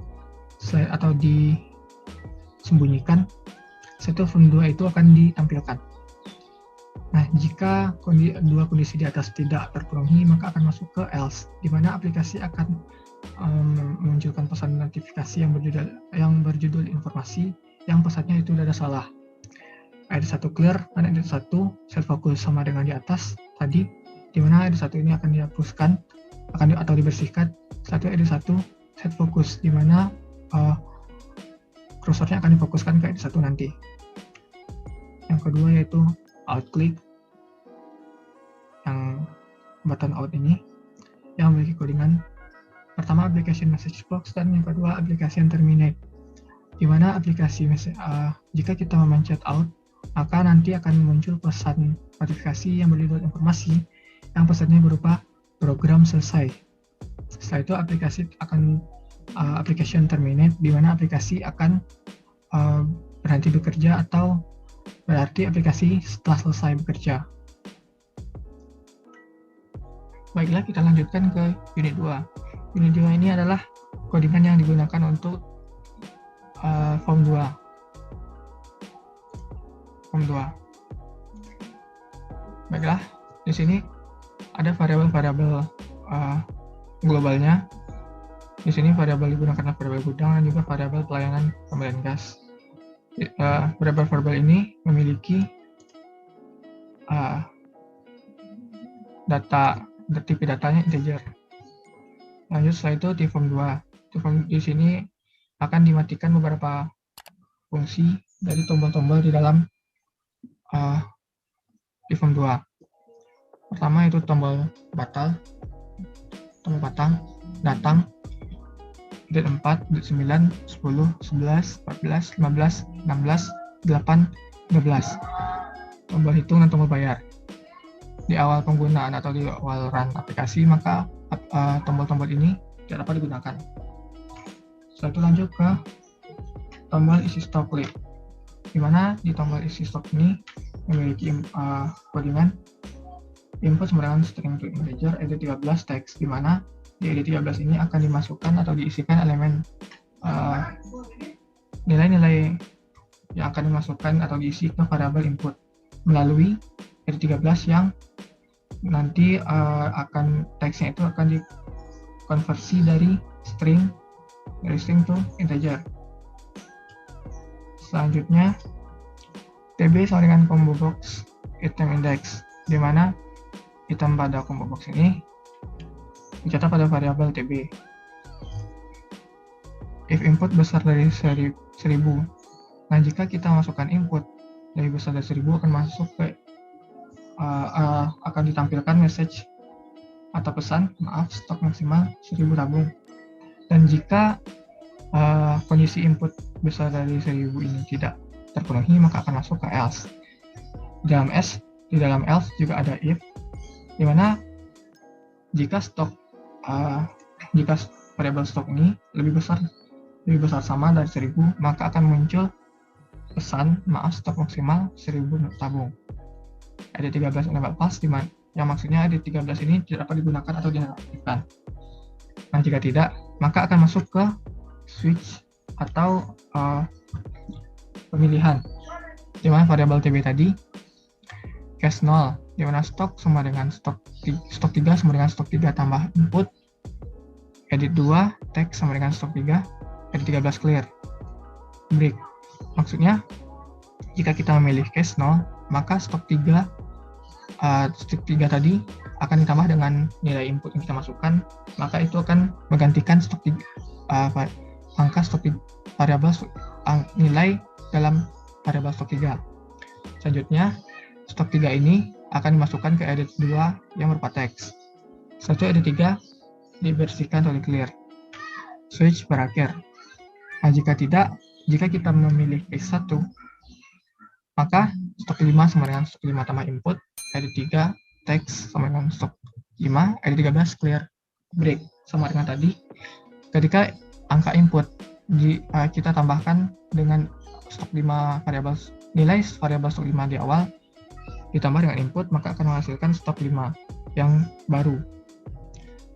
atau disembunyikan, setelah form 2 itu akan ditampilkan. Nah, jika dua kondisi di atas tidak terpenuhi, maka akan masuk ke else, di mana aplikasi akan memunculkan pesan notifikasi yang berjudul informasi yang pesannya itu sudah salah. ID1 clear dan ID1 set fokus sama dengan di atas tadi, di mana ID1 ini akan dihapuskan atau dibersihkan. Satu ID1 set fokus, di mana cursornya akan difokuskan ke ID1 nanti. Yang kedua yaitu out click, yang button out ini yang memiliki codingan pertama application message box dan yang kedua application terminate, di mana aplikasi jika kita memencet out maka nanti akan muncul pesan notifikasi yang berjudul informasi yang pesannya berupa program selesai. Setelah itu aplikasi akan application terminate, di mana aplikasi akan berhenti bekerja atau berarti aplikasi setelah selesai bekerja. Baiklah, kita lanjutkan ke unit 2. Unit 2 ini adalah codingan yang digunakan untuk form 2. Baiklah, di sini ada variabel-variabel globalnya. Di sini variabel digunakan variabel gudang dan juga variabel pelayanan pembelian gas. Variabel-variabel ini memiliki tipe datanya integer. Lanjut setelah itu di form 2. Di sini akan dimatikan beberapa fungsi dari tombol-tombol di dalam di form 2. Pertama itu tombol batal, tombol datang, date 4, date 9, 10, 11, 14, 15, 16, 8, 12. Tombol hitung dan tombol bayar. Di awal penggunaan atau di awal run aplikasi, maka tombol-tombol ini tidak dapat digunakan. Setelah itu lanjut ke tombol isi stok list, di mana di tombol isi stok ini memiliki codingan input sama dengan string to integer edit 13 text, di mana di edit 13 ini akan dimasukkan atau diisikan elemen nilai-nilai yang akan dimasukkan atau diisi ke variabel input melalui edit 13 yang nanti akan teksnya itu akan dikonversi dari string to integer. Selanjutnya TB sama dengan combo box item index, di mana item pada combo box ini dicatat pada variabel TB. If input besar dari 1000, nah jika kita masukkan input lebih besar dari 1000 akan masuk ke akan ditampilkan message atau pesan maaf stok maksimal 1000 tabung. Dan jika kondisi input besar dari 1000 ini tidak terpenuhi, maka akan masuk ke else. Di dalam else juga ada if, di mana jika variabel stok ini lebih besar sama dari 1000, maka akan muncul pesan maaf stok maksimal 1000 tabung. Edit 13 enable false, yang maksudnya edit 13 ini tidak dapat digunakan atau dinonaktifkan. Nah, jika tidak, maka akan masuk ke switch atau pemilihan, di mana variabel TB tadi case 0, di mana stok sama dengan stok 3 sama dengan stok 3 tambah input, edit 2 text sama dengan stok 3, edit 13 clear, break. Maksudnya jika kita memilih case 0, maka stok 3 tadi akan ditambah dengan nilai input yang kita masukkan, maka itu akan menggantikan stok 3, angka stok 3, variabel nilai dalam variabel stok 3. Selanjutnya stok 3 ini akan dimasukkan ke edit 2 yang berupa teks. Setelah edit 3 dibersihkan atau di clear, switch berakhir. Nah, jika kita memilih case 1, maka stok 5 sama dengan stok 5 tambah input, edit 3 teks sama dengan stok 5, edit 13 clear, break. Sama dengan tadi, ketika angka input kita tambahkan dengan stok 5 nilai variabel stok 5 di awal ditambah dengan input, maka akan menghasilkan stok 5 yang baru.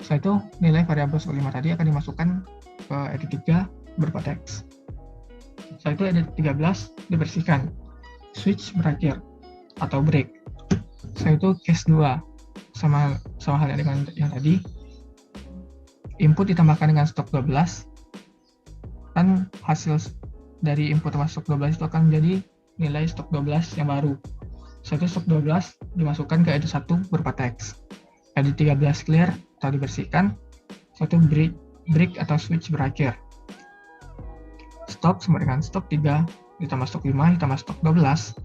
Setelah itu nilai variabel stok 5 tadi akan dimasukkan ke edit 3 berupa teks. Setelah itu edit 13 dibersihkan, switch berakhir atau break. Setelah itu case 2 sama halnya dengan yang tadi, input ditambahkan dengan stok 12 dan hasil dari input masuk 12 itu akan menjadi nilai stok 12 yang baru. Setelah itu stok 12 dimasukkan ke edit 1 berupa teks. Edit 13 clear atau dibersihkan. Setelah itu break atau switch berakhir. Stok sama dengan stok 3 ditambah stok 5 ditambah stok 12.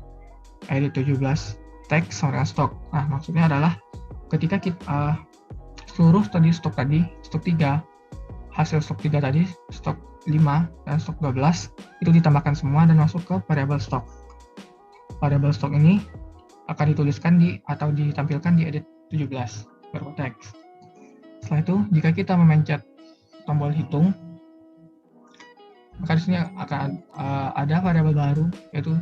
Edit 17 teks sama dengan stok. Nah, maksudnya adalah ketika kita seluruh tadi stok 3, hasil stok 3 tadi, stok 5 dan stok 12 itu ditambahkan semua dan masuk ke variabel stok. Variabel stok ini akan dituliskan atau ditampilkan di edit 17 berupa teks. Setelah itu, jika kita memencet tombol hitung, maka di sini akan ada variabel baru yaitu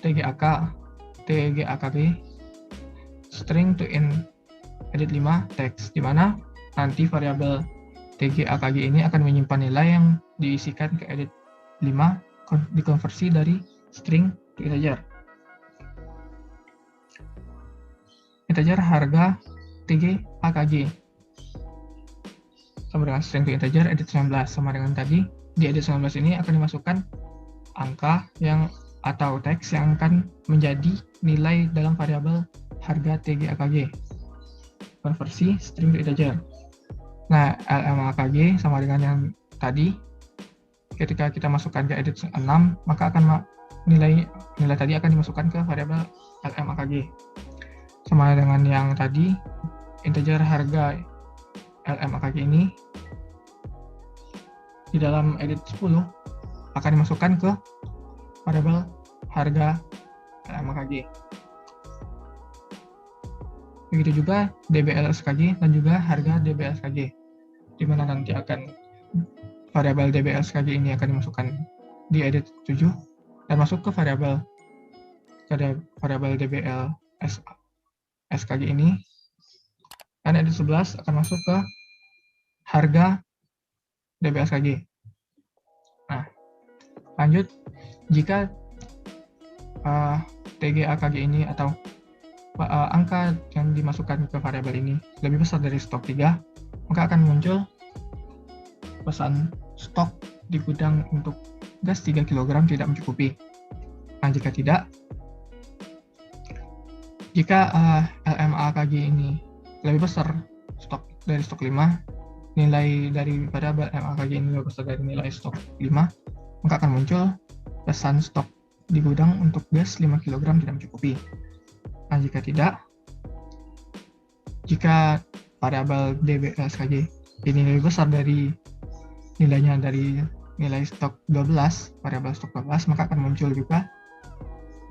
tgakb string to in edit 5 teks, di mana nanti variabel tgakg ini akan menyimpan nilai yang diisikan ke edit 5 dikonversi dari string to integer. Integer harga tgakg sama dengan string to integer edit 19, sama dengan tadi di edit 19 ini akan dimasukkan angka yang atau teks yang akan menjadi nilai dalam variabel harga tgakg konversi string to integer. Nah, lmakg sama dengan yang tadi, ketika kita masukkan ke edit 6, maka akan nilai tadi akan dimasukkan ke variabel lmakg. Sama dengan yang tadi, integer harga lmakg ini di dalam edit 10 akan dimasukkan ke variabel harga lmakg. Begitu juga dblskg dan juga harga dblskg, di mana nanti akan variabel dblskg ini akan dimasukkan di edit 7 dan masuk ke variabel pada variabel DBL SKG ini, dan edit 11 akan masuk ke harga DBL SKG. Nah, lanjut, jika TGA-KG ini atau angka yang dimasukkan ke variabel ini lebih besar dari stok 3, maka akan muncul pesan stok di gudang untuk gas 3 kg tidak mencukupi. Nah, jika tidak, jika LMA-KG ini lebih besar dari stok 5, nilai dari variabel LMA-KG ini lebih besar dari nilai stok 5, maka akan muncul pesan stok di gudang untuk gas 5 kg tidak mencukupi. Nah, jika tidak, jika variabel DBL SKG ini lebih besar dari nilainya dari nilai stok 12, variabel stok 12, maka akan muncul juga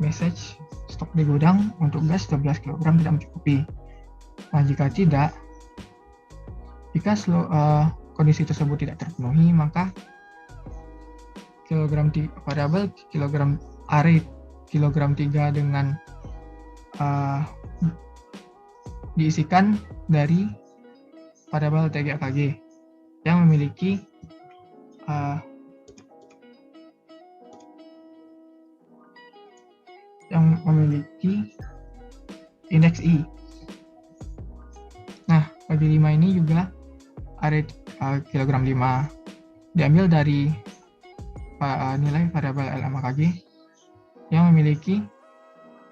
message stok di gudang untuk gas 12 kg tidak mencukupi. Nah, jika tidak, jika kondisi tersebut tidak terpenuhi, maka variabel array kilogram 3 dengan diisikan dari variabel TGA-KG yang memiliki indeks I. Nah, bagi 5 ini juga array kilogram 5 diambil dari nilai variabel LMA-KG yang memiliki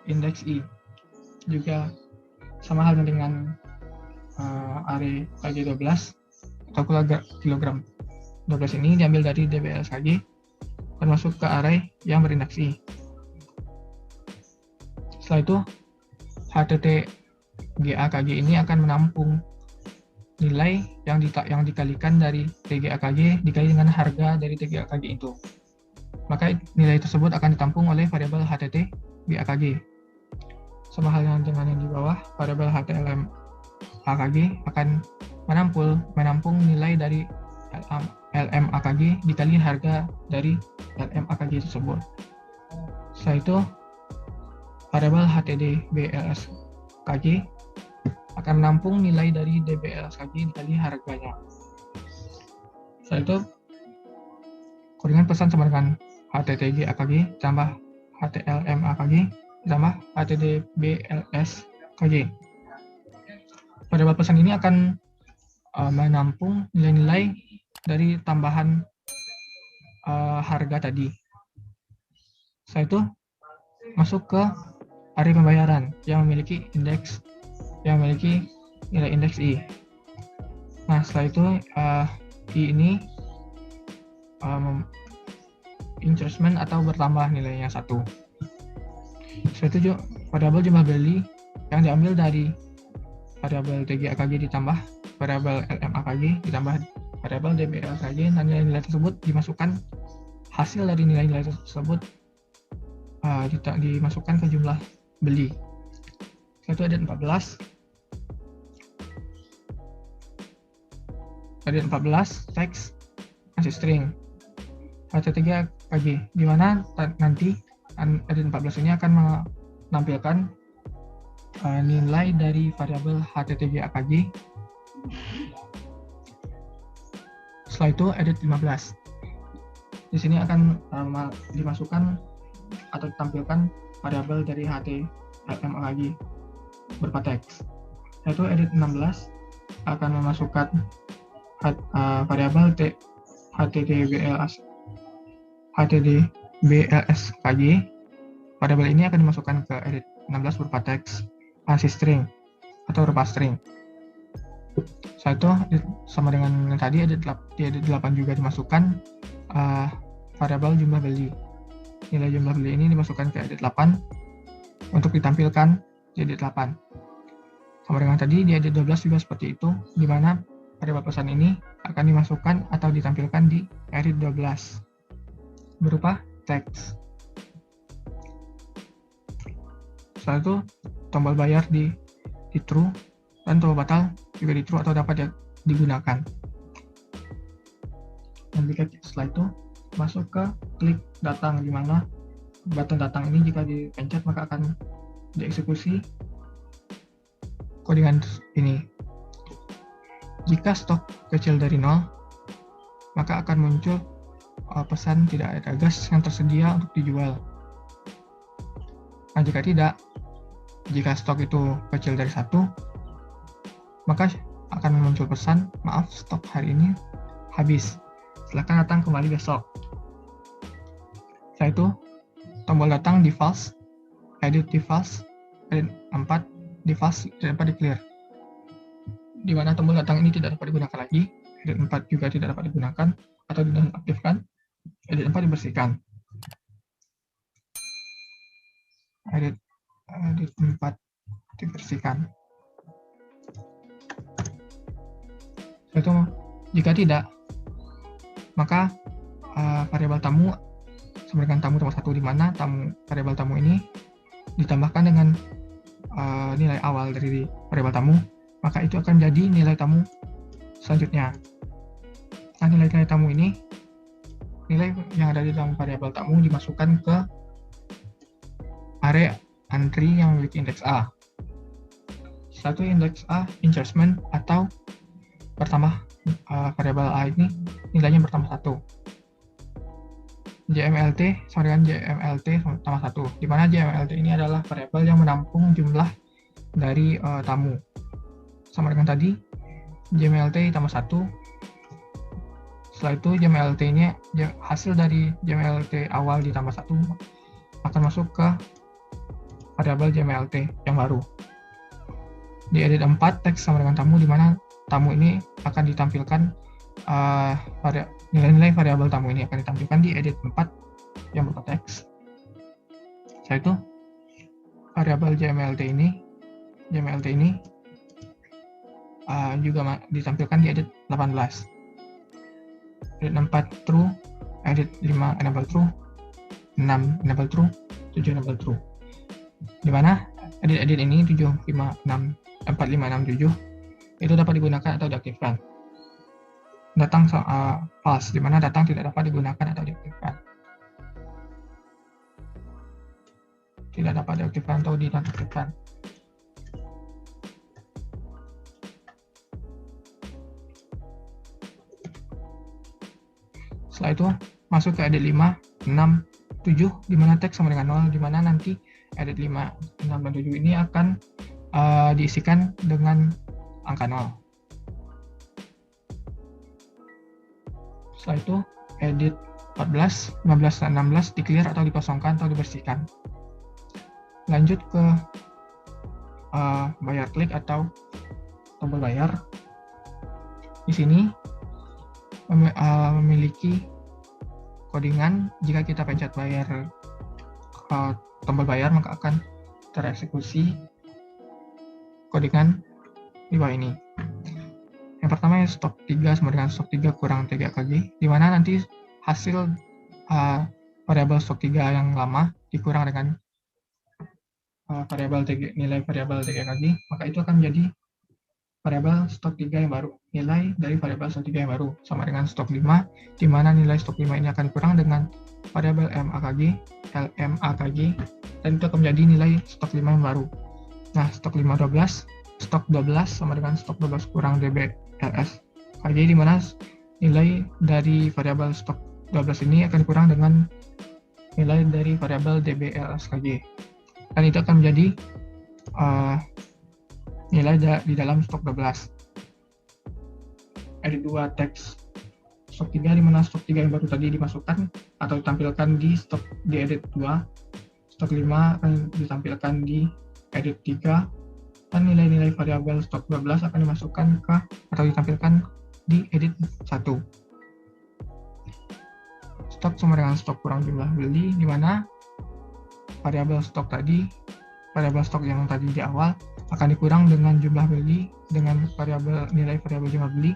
indeks I. Juga sama halnya dengan array KG 12 atau kilogram 12 ini diambil dari DBL SKG dan masuk ke array yang berindeks I. Setelah itu, HTTGA-KG ini akan menampung nilai yang dikalikan dari TGA-KG dikali dengan harga dari TGA-KG itu. Maka nilai tersebut akan ditampung oleh variabel HTTGA-KG. Sama halnya dengan yang di bawah, variabel HTLM-AKG akan menampung nilai dari LM-AKG dikali harga dari LM-AKG tersebut. Setelah itu, variabel HTDBLSKG akan menampung nilai dari DBLSKG dikali harganya. Setelah itu, koordinat pesan sama dengan HTTG-AKG tambah HTLM-AKG ditambah HTDBLSKG. Variabel pesan ini akan menampung nilai-nilai dari tambahan harga tadi. Setelah itu masuk ke array pembayaran yang memiliki nilai indeks I. Nah, setelah itu I ini increment atau bertambah nilainya 1. Setelah itu variabel jumlah beli yang diambil dari variabel TGA-KG ditambah variabel LM-AKG ditambah variabel DBL-KG, dan nilai-nilai tersebut dimasukkan, hasil dari nilai-nilai tersebut dimasukkan ke jumlah beli. Setelah itu ada 14 teks masih string HT3KG, di mana nanti edit 14 ini akan menampilkan nilai dari variabel HT3KG. Setelah itu edit 15. Di sini akan dimasukkan atau ditampilkan variabel dari HTLM-AKG berupa teks. Setelah itu edit 16 akan memasukkan variabel HTDBLSKG. Variabel ini akan dimasukkan ke edit 16 berupa teks masih string atau berupa string. Setelah itu sama dengan yang tadi, di edit 8 juga dimasukkan variabel jumlah beli. Nilai jumlah beli ini dimasukkan ke edit 8 untuk ditampilkan di edit 8. Sama dengan tadi, di edit 12 juga seperti itu, di mana variabel pesan ini akan dimasukkan atau ditampilkan di edit 12 berupa teks. Setelah itu, tombol bayar di true dan tombol batal juga di true atau dapat digunakan. Dan setelah itu masuk ke klik datang, di mana button datang ini jika dipencet maka akan dieksekusi codingan ini. Jika stok kecil dari 0, maka akan muncul pesan tidak ada gas yang tersedia untuk dijual. Nah, jika tidak, jika stok itu kecil dari 1, maka akan muncul pesan, maaf, stok hari ini habis. Silakan datang kembali besok. Setelah itu, tombol datang di false, edit di false, edit 4 di false, edit 4 di clear. Di mana tombol datang ini tidak dapat digunakan lagi, edit 4 juga tidak dapat digunakan atau dinonaktifkan, edit 4 dibersihkan. Edit 4 dibersihkan. Itu jika tidak, maka variabel tamu sama dengan tamu nomor 1, di mana variabel tamu ini ditambahkan dengan nilai awal dari variabel tamu, maka itu akan jadi nilai tamu selanjutnya. Nah, nilai-nilai tamu ini, nilai yang ada di dalam variabel tamu dimasukkan ke array entry yang memiliki indeks A. Satu indeks A insertion atau pertama variabel A ini nilainya bertambah 1. JMLT sama dengan JMLT tambah 1, di mana JMLT ini adalah variabel yang menampung jumlah dari tamu. Sama dengan tadi, JMLT tambah 1. Setelah itu JMLT-nya, hasil dari JMLT awal ditambah 1 akan masuk ke variabel JMLT yang baru. Di edit 4, teks sama dengan tamu, di mana tamu ini akan ditampilkan, nilai-nilai variabel tamu ini akan ditampilkan di edit 4 yang berupa teks. Setelah itu, variabel JMLT ini juga ditampilkan di edit 18. Edit 4 true, edit 5 enable true, 6 enable true, 7 enable true. Di mana edit ini 45, 6, 45, 6, 7 itu dapat digunakan atau diaktifkan. Datang false, di mana datang tidak dapat digunakan atau diaktifkan. Tidak dapat diaktifkan atau dinonaktifkan. Setelah itu masuk ke edit 5, 6, 7, di mana teks sama dengan 0, di mana nanti edit 5, 6, dan 7 ini akan diisikan dengan angka 0. Setelah itu edit 14, 15, dan 16 di clear atau dikosongkan atau dibersihkan. Lanjut ke bayar klik atau tombol bayar. Di sini memiliki codingan, jika kita pencet bayar tombol bayar maka akan tereksekusi codingan di bawah ini. Yang pertama stok 3 sama dengan stok 3 kurang 3 kg, di mana nanti hasil variabel stok 3 yang lama dikurang dengan nilai variabel 3 kg, maka itu akan menjadi variabel stok 3 yang baru. Nilai dari variabel stok 3 yang baru sama dengan stok 5, di mana nilai stok 5 ini akan dikurang dengan variabel MAKG, LMAKG, dan itu akan menjadi nilai stok 5 yang baru. Nah, stok 5 12, stok 12 sama dengan stok 12 kurang DBLS KG, di mana nilai dari variabel stok 12 ini akan dikurang dengan nilai dari variabel DBLS KG. Dan itu akan menjadi nilai di dalam stok 12. Edit 2 teks stok 3, di mana stok 3 yang baru tadi dimasukkan atau ditampilkan di edit 2. Stok 5 akan ditampilkan di edit 3, dan nilai-nilai variabel stok 12 akan dimasukkan ke atau ditampilkan di edit 1. Stok sama dengan stok kurang jumlah beli, di mana variabel stok yang tadi di awal akan dikurang dengan jumlah beli dengan nilai variabel jumlah beli,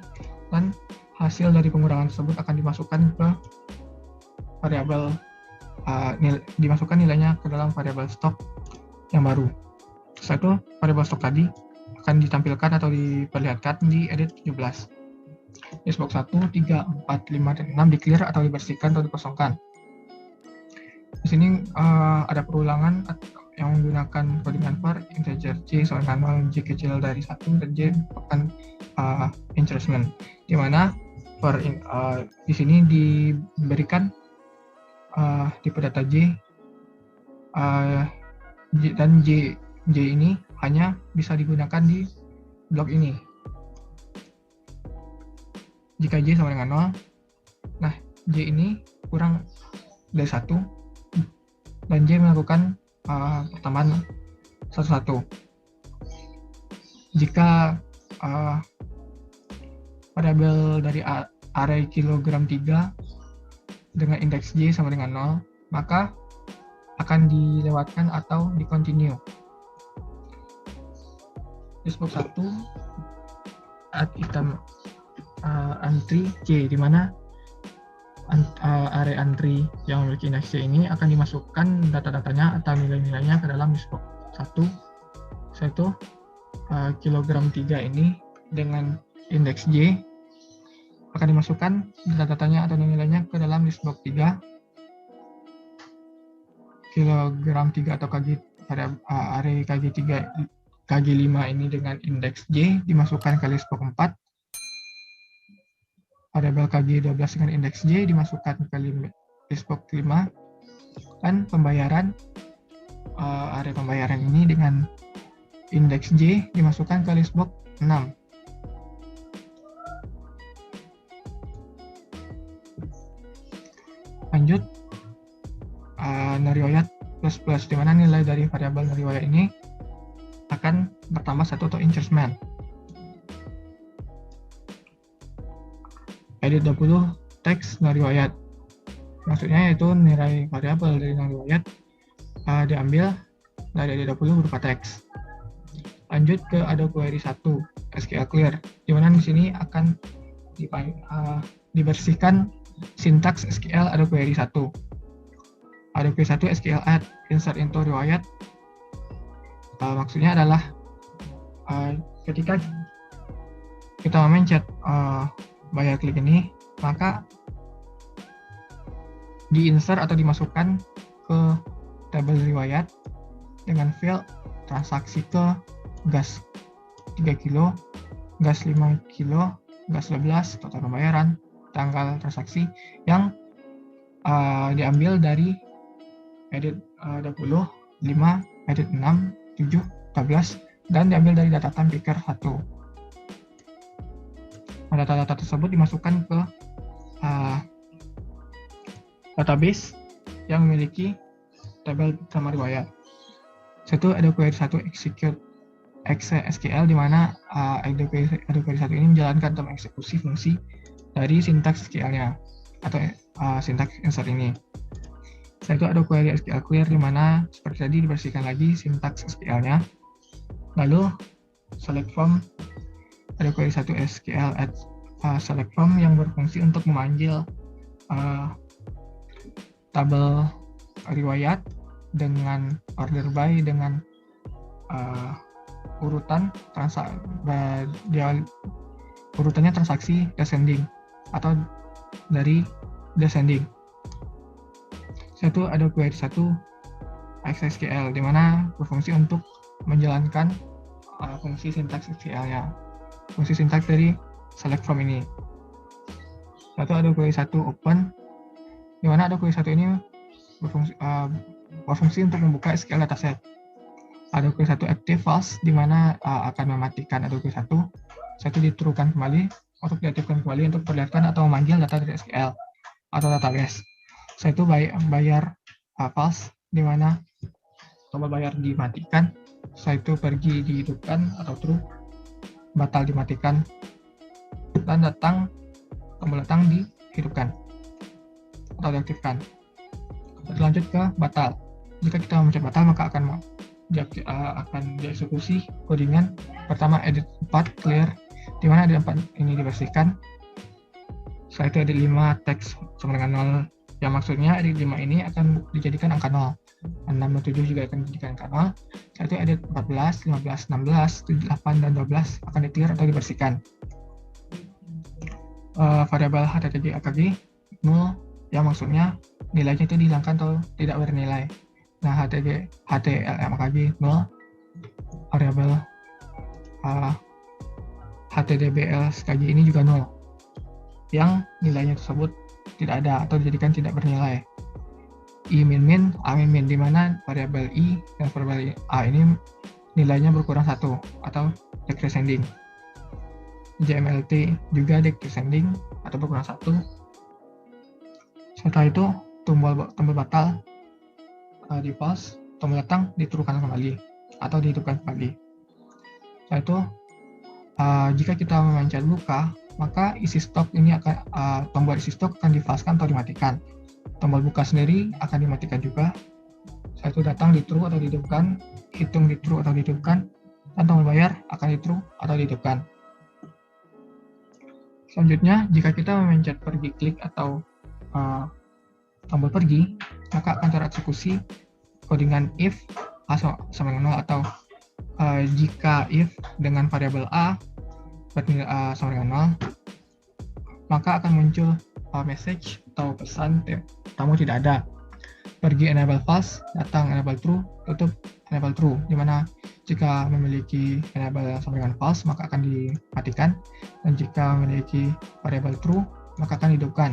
dan hasil dari pengurangan tersebut akan dimasukkan ke variabel dimasukkan nilainya ke dalam variabel stok yang baru. Setelah itu variabel stok tadi akan ditampilkan atau diperlihatkan di edit 17. Listbox 1, 3, 4, 5, dan 6 di clear atau dibersihkan atau dikosongkan. Di sini ada perulangan yang menggunakan codingan var integer j sama dengan 0, j kecil dari 1 dan j merupakan enrichment, di mana di sini diberikan tipe data j, dan j ini hanya bisa digunakan di blok ini jika j sama dengan 0. Nah, j ini kurang dari 1 dan j melakukan pertambahan 1-1. Jika variabel dari array kilogram 3 dengan indeks j sama dengan 0, maka akan dilewatkan atau di-continue. Listbox 1 add item entry j, di mana array entry yang memiliki indeks j ini akan dimasukkan data-datanya atau nilai-nilainya ke dalam listbox 1, yaitu kilogram 3 ini dengan indeks j akan dimasukkan data-datanya atau nilai-nilainya ke dalam listbox 3. Kilogram 3 atau array kg5 ini dengan indeks j dimasukkan ke listbox 4. Variabel kg12 dengan indeks j dimasukkan ke listbox 5, dan pembayaran array pembayaran ini dengan indeks j dimasukkan ke listbox 6. Lanjut, neriwayat plus, di mana nilai dari variabel neriwayat ini akan bertambah 1 atau enrichment. Edit 20 teks neriwayat, maksudnya yaitu nilai variabel dari neriwayat diambil dari edit 20 berupa teks. Lanjut ke Adobe Query 1 SQL Clear, di mana di sini akan dibersihkan sintaks SQL Adobe Query 1. Adobe Query 1 SQL add insert into riwayat, maksudnya adalah ketika kita memencet bayar klik ini, maka diinsert atau dimasukkan ke tabel riwayat dengan field transaksi ke gas 3 kilo, gas 5 kilo, gas 12, total pembayaran, tanggal transaksi yang diambil dari edit 20, 5, edit 6, 7, 14, dan diambil dari data time picker 1. Data-data tersebut dimasukkan ke database yang memiliki tabel sama riwayat. Satu ada query 1 execute SQL, di mana Adobe Query 1 ini menjalankan atau mengeksekusi fungsi dari sintaks SQL-nya atau sintaks insert ini. Setelah itu ada query SQL clear, di mana seperti tadi dibersihkan lagi sintaks SQL-nya. Lalu select from, ada query 1 SQL add select from yang berfungsi untuk memanggil tabel riwayat dengan order by dengan urutannya transaksi descending atau dari descending. Satu ada query 1 XSQL, di mana berfungsi untuk menjalankan fungsi sintaks SQL-nya, fungsi sintaks dari select from ini. Satu ada query 1 open, di mana ada query 1 ini berfungsi untuk membuka SQL dataset. Ada query 1 active false, di mana akan mematikan ada query 1. Satu diturukan kembali untuk diaktifkan kembali untuk perlihatkan atau memanggil data dari SQL atau database. Satu bayar false, di mana tombol bayar dimatikan. Setelah itu pergi dihidupkan atau true, batal dimatikan, dan tombol datang dihidupkan atau diaktifkan. Lanjut ke batal. Jika kita mencet batal, maka akan dieksekusi codingan pertama edit 4 clear, di mana edit 4 ini dibersihkan. Setelah itu edit 5 teks sama dengan 0, yang maksudnya edit 5 ini akan dijadikan angka 0. 6 dan 7 juga akan dijadikan angka 0. Setelah itu edit 14, 15, 16, 8, dan 12 akan di-clear atau dibersihkan. Variabel HTTP AKG 0, yang maksudnya nilainya itu dihilangkan atau tidak bernilai. Nah, HTLMKG 0, variabel HTDBLSKG ini juga 0, yang nilainya tersebut tidak ada atau dijadikan tidak bernilai. I min, A min, di mana variabel I dan variabel A ini nilainya berkurang 1 atau decreasing. JMLT juga decreasing atau berkurang 1. Setelah itu tombol batal di false, tombol datang diturukan kembali atau dihidupkan kembali. Setelah itu jika kita memencet buka, maka isi stok ini akan tombol isi stok akan difalskan atau dimatikan. Tombol buka sendiri akan dimatikan juga. Setelah itu datang di true atau dihidupkan, hitung di true atau dihidupkan, dan tombol bayar akan di true atau dihidupkan. Selanjutnya, jika kita memencet pergi klik atau tombol pergi, maka akan tereksekusi codingan if A sama dengan 0 atau jika if dengan variabel A bernilai A sama dengan 0, maka akan muncul message atau pesan tamu tidak ada. Pergi enable false, datang enable true, tutup enable true, dimana jika memiliki enable sama dengan false maka akan dimatikan, dan jika memiliki variabel true maka akan dihidupkan.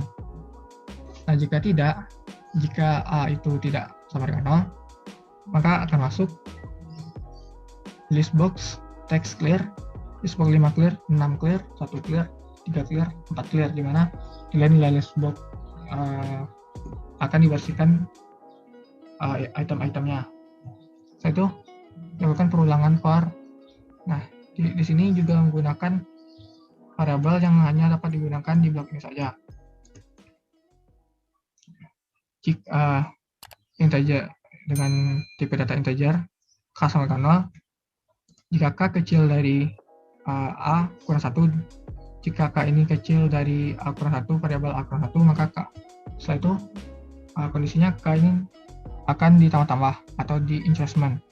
Nah, jika tidak, jika A itu tidak sama dengan 0, maka akan masuk list box text clear, list box 5 clear, 6 clear, 1 clear, 3 clear, 4 clear, di mana nilai-nilai list box akan dibersihkan item-itemnya. Setelah itu lakukan perulangan for. Nah, di sini juga menggunakan variabel yang hanya dapat digunakan di blok ini saja. Jika integer dengan tipe data integer K sama dengan 0, jika K kecil dari A kurang 1, jika K ini kecil dari A kurang 1, variabel A kurang 1, maka K. Setelah itu kondisinya K ini akan ditambah-tambah atau di increment.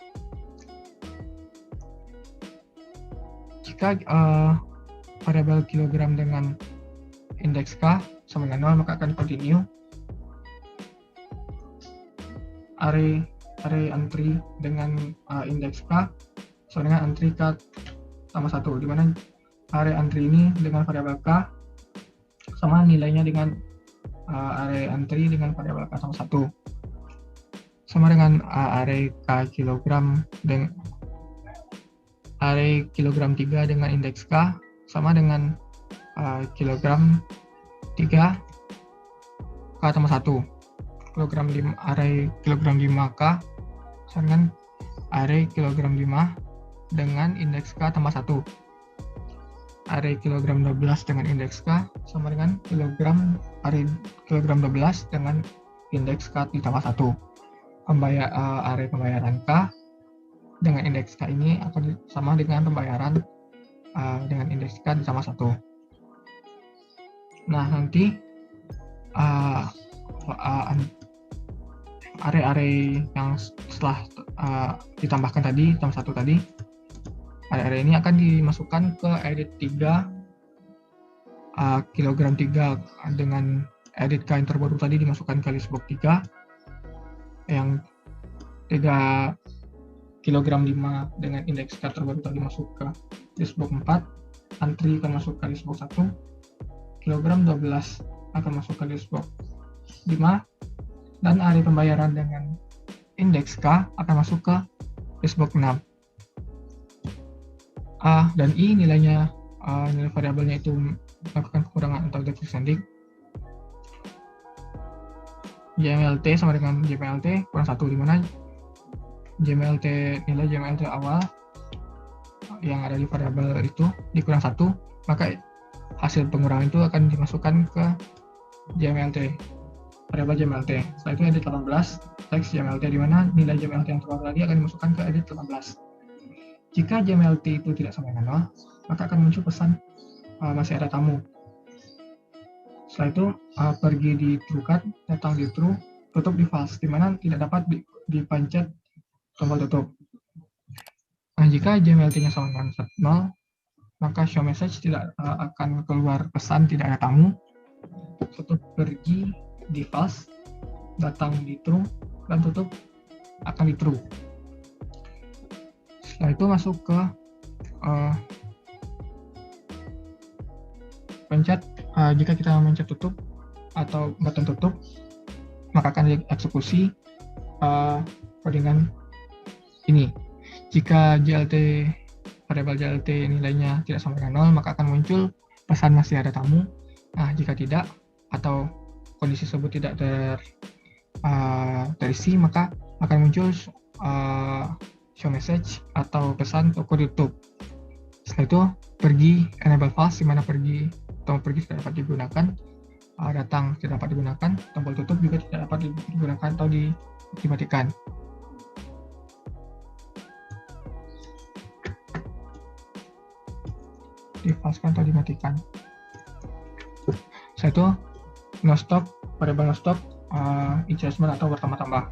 Jika variabel kilogram dengan indeks K sama dengan 0, maka akan continue. Array entry dengan indeks K sama dengan entry K tambah 1, di mana array entry ini dengan variabel K sama nilainya dengan array entry dengan variabel K sama 1, sama dengan array K kilogram dengan array kilogram 3 dengan indeks K sama dengan kilogram 3 K tambah 1. Kilogram 5, array kilogram 5K sama dengan array kilogram 5 dengan indeks K tambah 1. Array kilogram 12 dengan indeks K sama dengan array kilogram 12 dengan indeks K ditambah 1. Array pembayaran K dengan indeks K ini akan sama dengan pembayaran dengan indeks K ditambah 1. Nah, nanti array-array yang setelah ditambahkan tadi, tambah 1 tadi, array ini akan dimasukkan ke edit 3 kilogram 3 dengan edit K yang terbaru tadi dimasukkan ke list box 3, yang 3 kilogram 5 dengan indeks K terbaru tadi masuk ke list box 4, entry akan masuk ke list box 1, kilogram 12 akan masuk ke list box 5, dan array pembayaran dengan indeks K akan masuk ke list box 6. A dan I nilainya, nilai variabelnya itu melakukan kekurangan atau decreasing. JMLT sama dengan JMLT kurang 1, di mana nilai JMLT awal yang ada di variabel itu dikurang 1, maka hasil pengurangan itu akan dimasukkan ke JMLT, variabel JMLT. Setelah itu edit 18, teks JMLT, di mana nilai JMLT yang terbaru tadi akan dimasukkan ke edit 18. Jika JMLT itu tidak sama dengan 0, maka akan muncul pesan masih ada tamu. Setelah itu pergi di true cut, datang di true, tutup di false, di mana tidak dapat dipencet tombol tutup. Nah, jika JMLT-nya sama dengan 0, maka show message tidak akan keluar pesan tidak ada tamu. Tutup pergi di false, datang di true dan tutup akan di true. Setelah itu masuk ke pencet, jika kita mencet tutup atau button tutup, maka akan dieksekusi codingan ini. Jika variabel JLT nilainya tidak sama dengan 0, maka akan muncul pesan masih ada tamu. Nah, jika tidak atau kondisi tersebut tidak terisi, maka akan muncul show message atau pesan toko tutup. Setelah itu pergi enable fast, di mana tombol pergi tidak dapat digunakan, datang tidak dapat digunakan, tombol tutup juga tidak dapat digunakan atau dimatikan. Difaskan atau dimatikan. Setelah itu no stop, variabel no stop, adjustment atau bertambah-tambah.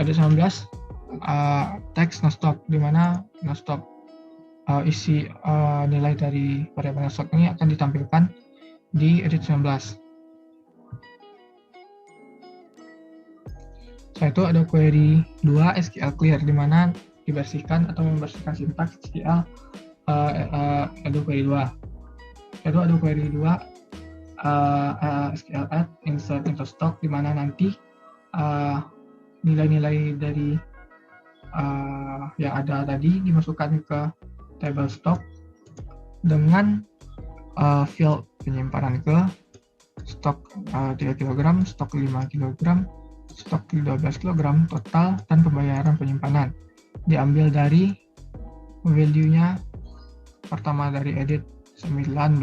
Edit 19, text no stop, di mana no stop isi nilai dari variabel no stop ini akan ditampilkan di edit 19. Setelah itu ada query 2 SQL clear, di mana dibersihkan atau membersihkan sintaks SQL ada query 2. Itu ada query 2 SQL add insert into stock, di mana nanti nilai-nilai dari yang ada tadi dimasukkan ke table stock dengan field penyimpanan ke stok 3 kg, stok 5 kg, stok 12 kg total, dan pembayaran penyimpanan diambil dari value-nya pertama dari edit 19, 2,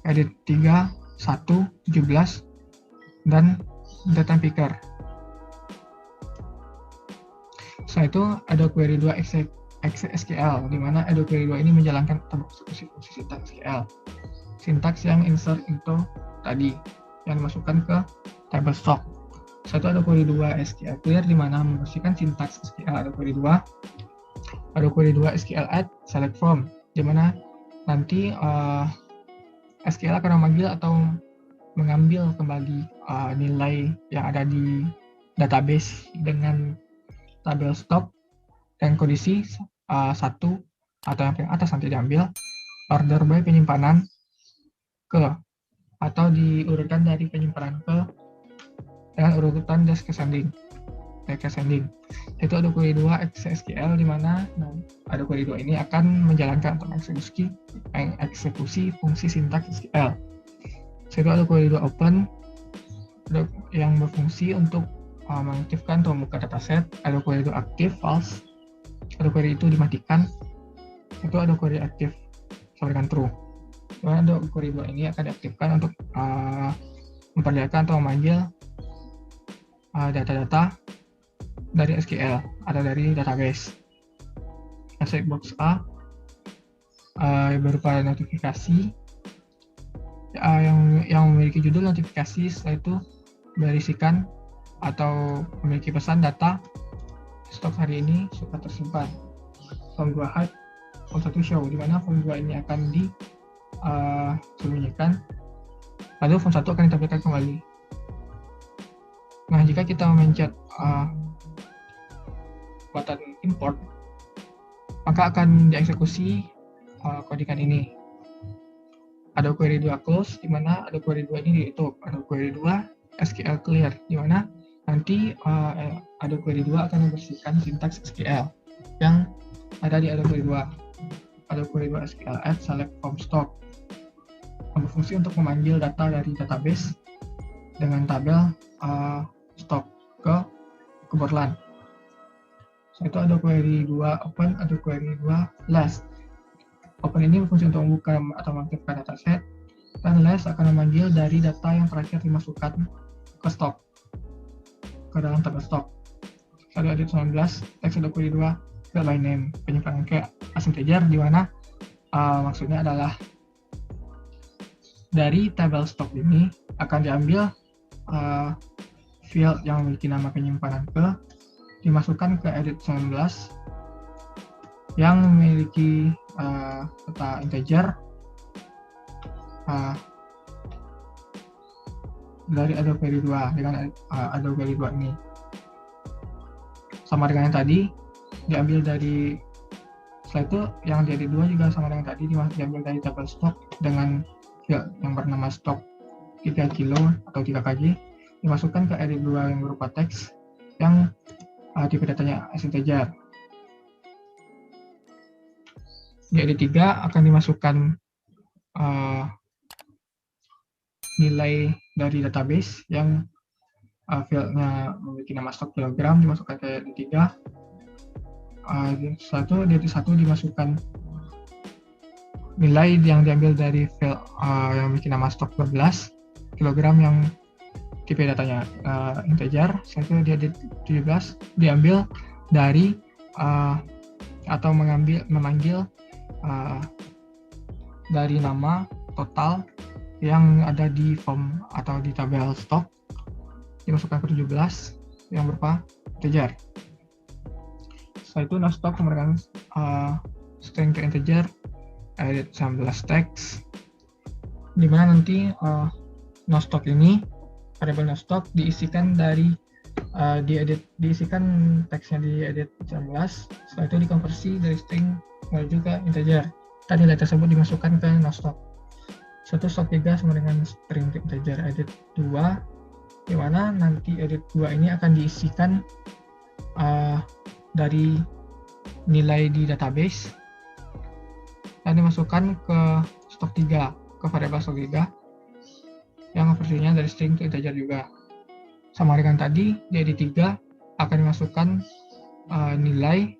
edit 3, 1, 17, dan data picker. Setelah itu ada query 2 SQL, di mana ada query 2 ini menjalankan eksekusi fungsi sintaks SQL. Sintaks yang insert into tadi, yang dimasukkan ke table stock. Setelah itu ada query 2 SQL clear, di mana membersihkan sintaks SQL. Ada query 2 SQL add select from, di mana nanti SQL akan memanggil atau mengambil kembali nilai yang ada di database dengan tabel stock dan kondisi 1 atau yang paling atas nanti diambil order by penyimpanan ke, atau diurutkan dari penyimpanan ke dengan urutan descending. Itu ada query 2 SQL, di mana ada query 2 ini akan menjalankan atau eksekusi fungsi sintaks SQL. Itu ada query 2 open yang berfungsi untuk mengaktifkan atau membuka dataset. Ada query 2 aktif false, ada query itu dimatikan. Itu ada query aktif sama dengan true, di mana ada query 2 ini akan diaktifkan untuk memperlihatkan atau memanggil data-data dari SQL atau dari database. Checkbox A berupa notifikasi yang memiliki judul notifikasi. Setelah itu berisikan atau memiliki pesan data stok hari ini sudah tersimpan. Form 2 hide, form 1 show, di mana form 2 ini akan disembunyikan, lalu form 1 akan ditampilkan kembali. Nah, jika kita mencet button import, maka akan dieksekusi codingan ini. Ada query 2 close, di mana ada query 2 ini ditutup. Ada query 2 SQL clear, di mana nanti ada query 2 akan membersihkan sintaks SQL yang ada di ada query 2. Ada query 2 SQL add select from stock, yang berfungsi untuk memanggil data dari database dengan tabel stock ke borderline. Itu ada query 2 open, ada query 2 last. Open ini berfungsi untuk membuka atau mengaktifkan dataset, dan last akan memanggil dari data yang terakhir dimasukkan ke stok, ke dalam tabel stok. Ada edit 19, text ada query 2 line name, penyimpanan ke as integer, di mana maksudnya adalah dari tabel stok ini akan diambil field yang memiliki nama penyimpanan ke, dimasukkan ke edit 19 yang memiliki data integer, dari Adobe Query 2 dengan Adobe Query 2 ini. Sama dengan yang tadi, diambil dari setelah itu yang di edit 2 juga sama dengan tadi, diambil dari tabel stok dengan field yang bernama stok 3 kilo atau 3 kg, dimasukkan ke edit 2 yang berupa teks yang tipe datanya as integer. Di edit 3 akan dimasukkan nilai dari database yang fieldnya memiliki nama stok kilogram, dimasukkan ke edit 3. Di edit 1 dimasukkan nilai yang diambil dari field yang memiliki nama stok 12 kilogram yang tipe datanya integer. Setelah itu di edit 17 diambil dari atau memanggil dari nama total yang ada di form atau di tabel stok, dimasukkan ke 17 yang berupa integer. Setelah itu nostock memberikan string to integer edit 19 text, di mana nanti nostock ini, variabel nostock diisikan dari diisikan teksnya di edit 19. Setelah itu dikonversi dari string menuju ke integer dan nilai tersebut dimasukkan ke nostock. Satu stok 3 sama dengan string to integer edit 2, di mana nanti edit 2 ini akan diisikan dari nilai di database dan dimasukkan ke stok 3, ke variabel stok 3 yang versinya dari string to integer juga. Sama dengan tadi, di edit 3 akan dimasukkan nilai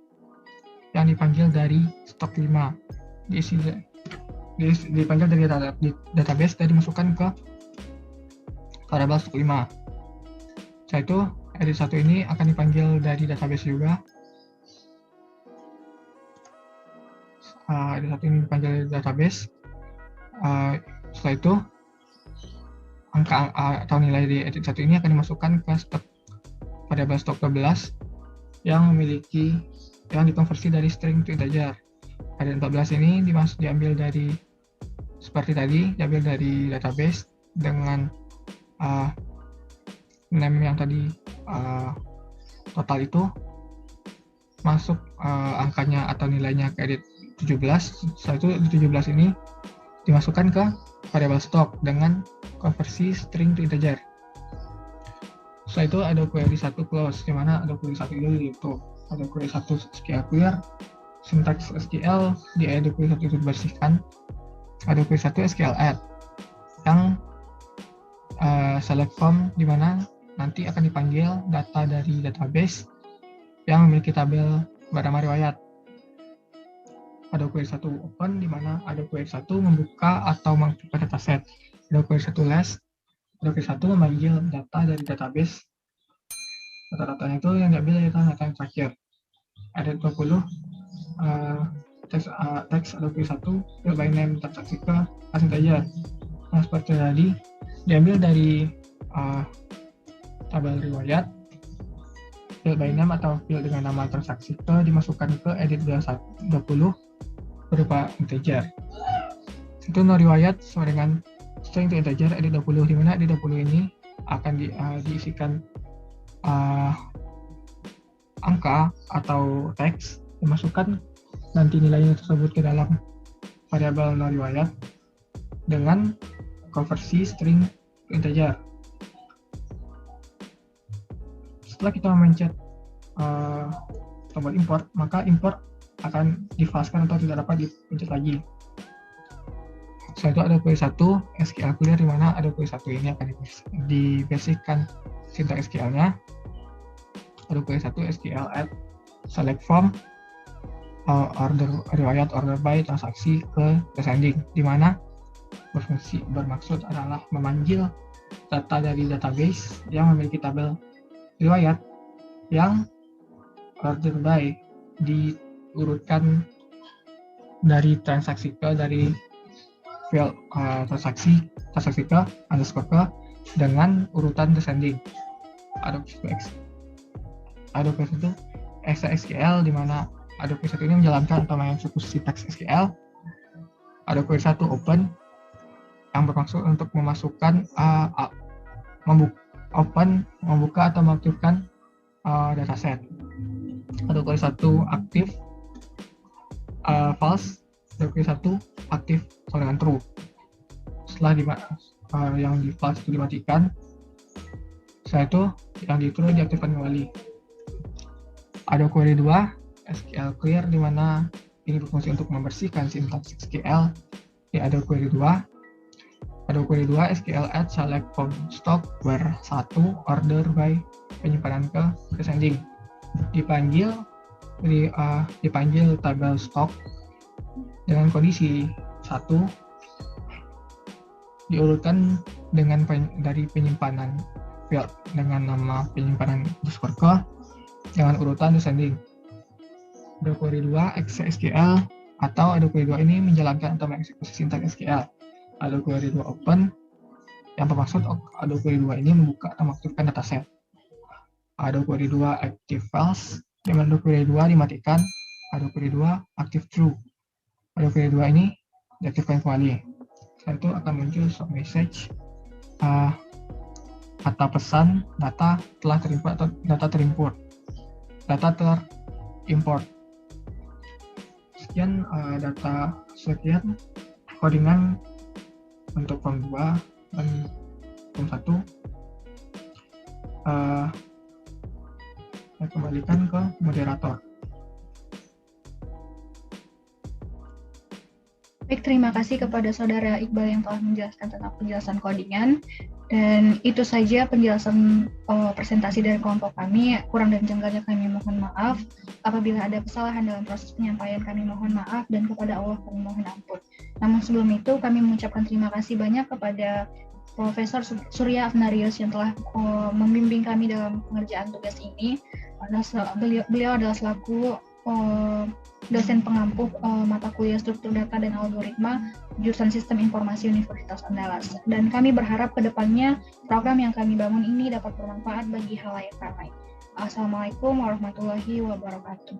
yang dipanggil dari stok 5, dipanggil dari database dan dimasukkan ke variabel stok 5. Setelah itu edit 1 ini akan dipanggil dari database juga. Edit 1 ini dipanggil dari database. Setelah itu angka atau nilai di edit 1 ini akan dimasukkan ke variabel stok 12 yang dikonversi dari string to integer. Edit 14 ini diambil dari seperti tadi, diambil dari database dengan name yang tadi total itu masuk angkanya atau nilainya ke edit 17. Setelah itu di 17 ini dimasukkan ke variabel stok dengan konversi string to integer. Setelah itu ada query 1 close, di mana ada query 1 ini itu ada query 1 SQL clear, syntax SQL di ada query 1 itu dibersihkan, ada query 1 SQL add yang select form, di mana nanti akan dipanggil data dari database yang memiliki tabel bernama riwayat. Ada query 1 open, di mana ada query 1 membuka atau mengaktifkan dataset. Ada query 1 less, ada query 1 memanggil data dari database. Data-datanya itu yang diambil dari data yang terakhir. Ada 20 teks ada query 1 field by name transaksi ke as integer. Nah, seperti tadi diambil dari tabel riwayat, field by name atau field dengan nama transaksi ke dimasukkan ke edit 20 berupa integer. Itu no riwayat sama dengan string to integer edit 20, di mana edit 20 ini akan diisikan angka atau teks, dimasukkan nanti nilainya tersebut ke dalam variabel no riwayat dengan konversi string to integer. Setelah kita memencet tombol import, maka import akan difalaskan atau tidak dapat dipencet lagi. Setelah itu ada query 1 SQL clear, di mana ada query 1 ini akan dibersihkan syntax SQL-nya. Ada query 1 SQL add select form order riwayat order by transaksi ke descending, di mana bermaksud adalah memanggil data dari database yang memiliki tabel riwayat yang order by diurutkan dari transaksi ke dari field transaksi ke underscore ke dengan urutan descending. Adobe itu SQL, di mana Adobe Query 1 ini menjalankan atau mengeksekusi teks SQL. Adobe Query 1 open yang bermaksud untuk memasukkan membuka atau mengaktifkan dataset. Kategori 1 aktif false, kategori 1 aktif sama dengan true. Setelah yang di false itu dimatikan, setelah itu yang di true diaktifkan kembali. Ada query 2 SQL clear, di mana ini berfungsi untuk membersihkan sintaks SQL. Ada query 2 SQL add select from stock where 1 order by penyimpanan ke descending. Dipanggil tabel stock dengan kondisi 1 diurutkan dengan dari penyimpanan field dengan nama penyimpanan underscore ke dengan urutan descending. Ada query 2 SQL atau ada query 2 ini menjalankan atau mengeksekusi sintaks SQL. Ada query 2 open yang bermaksud ada query 2 ini membuka atau mengaktifkan dataset. Ada query 2 active false, di mana query 2 dimatikan. Ada query 2 active true. Ada query 2 ini diaktifkan kembali. Setelah itu akan muncul show message kata pesan data telah terimport atau data terimport. Sekian codingan untuk form 2 dan form 1. Saya kembalikan ke moderator. Baik, terima kasih kepada Saudara Iqbal yang telah menjelaskan tentang penjelasan codingan. Dan itu saja penjelasan presentasi dari kelompok kami. Kurang dan janggalnya kami mohon maaf. Apabila ada kesalahan dalam proses penyampaian, kami mohon maaf, dan kepada Allah kami mohon ampun. Namun sebelum itu, kami mengucapkan terima kasih banyak kepada Profesor Surya Afnarius yang telah membimbing kami dalam pengerjaan tugas ini. Beliau adalah selaku dosen pengampu mata kuliah struktur data dan algoritma jurusan Sistem Informasi Universitas Andalas. Dan kami berharap ke depannya program yang kami bangun ini dapat bermanfaat bagi halayak ramai. Assalamualaikum warahmatullahi wabarakatuh.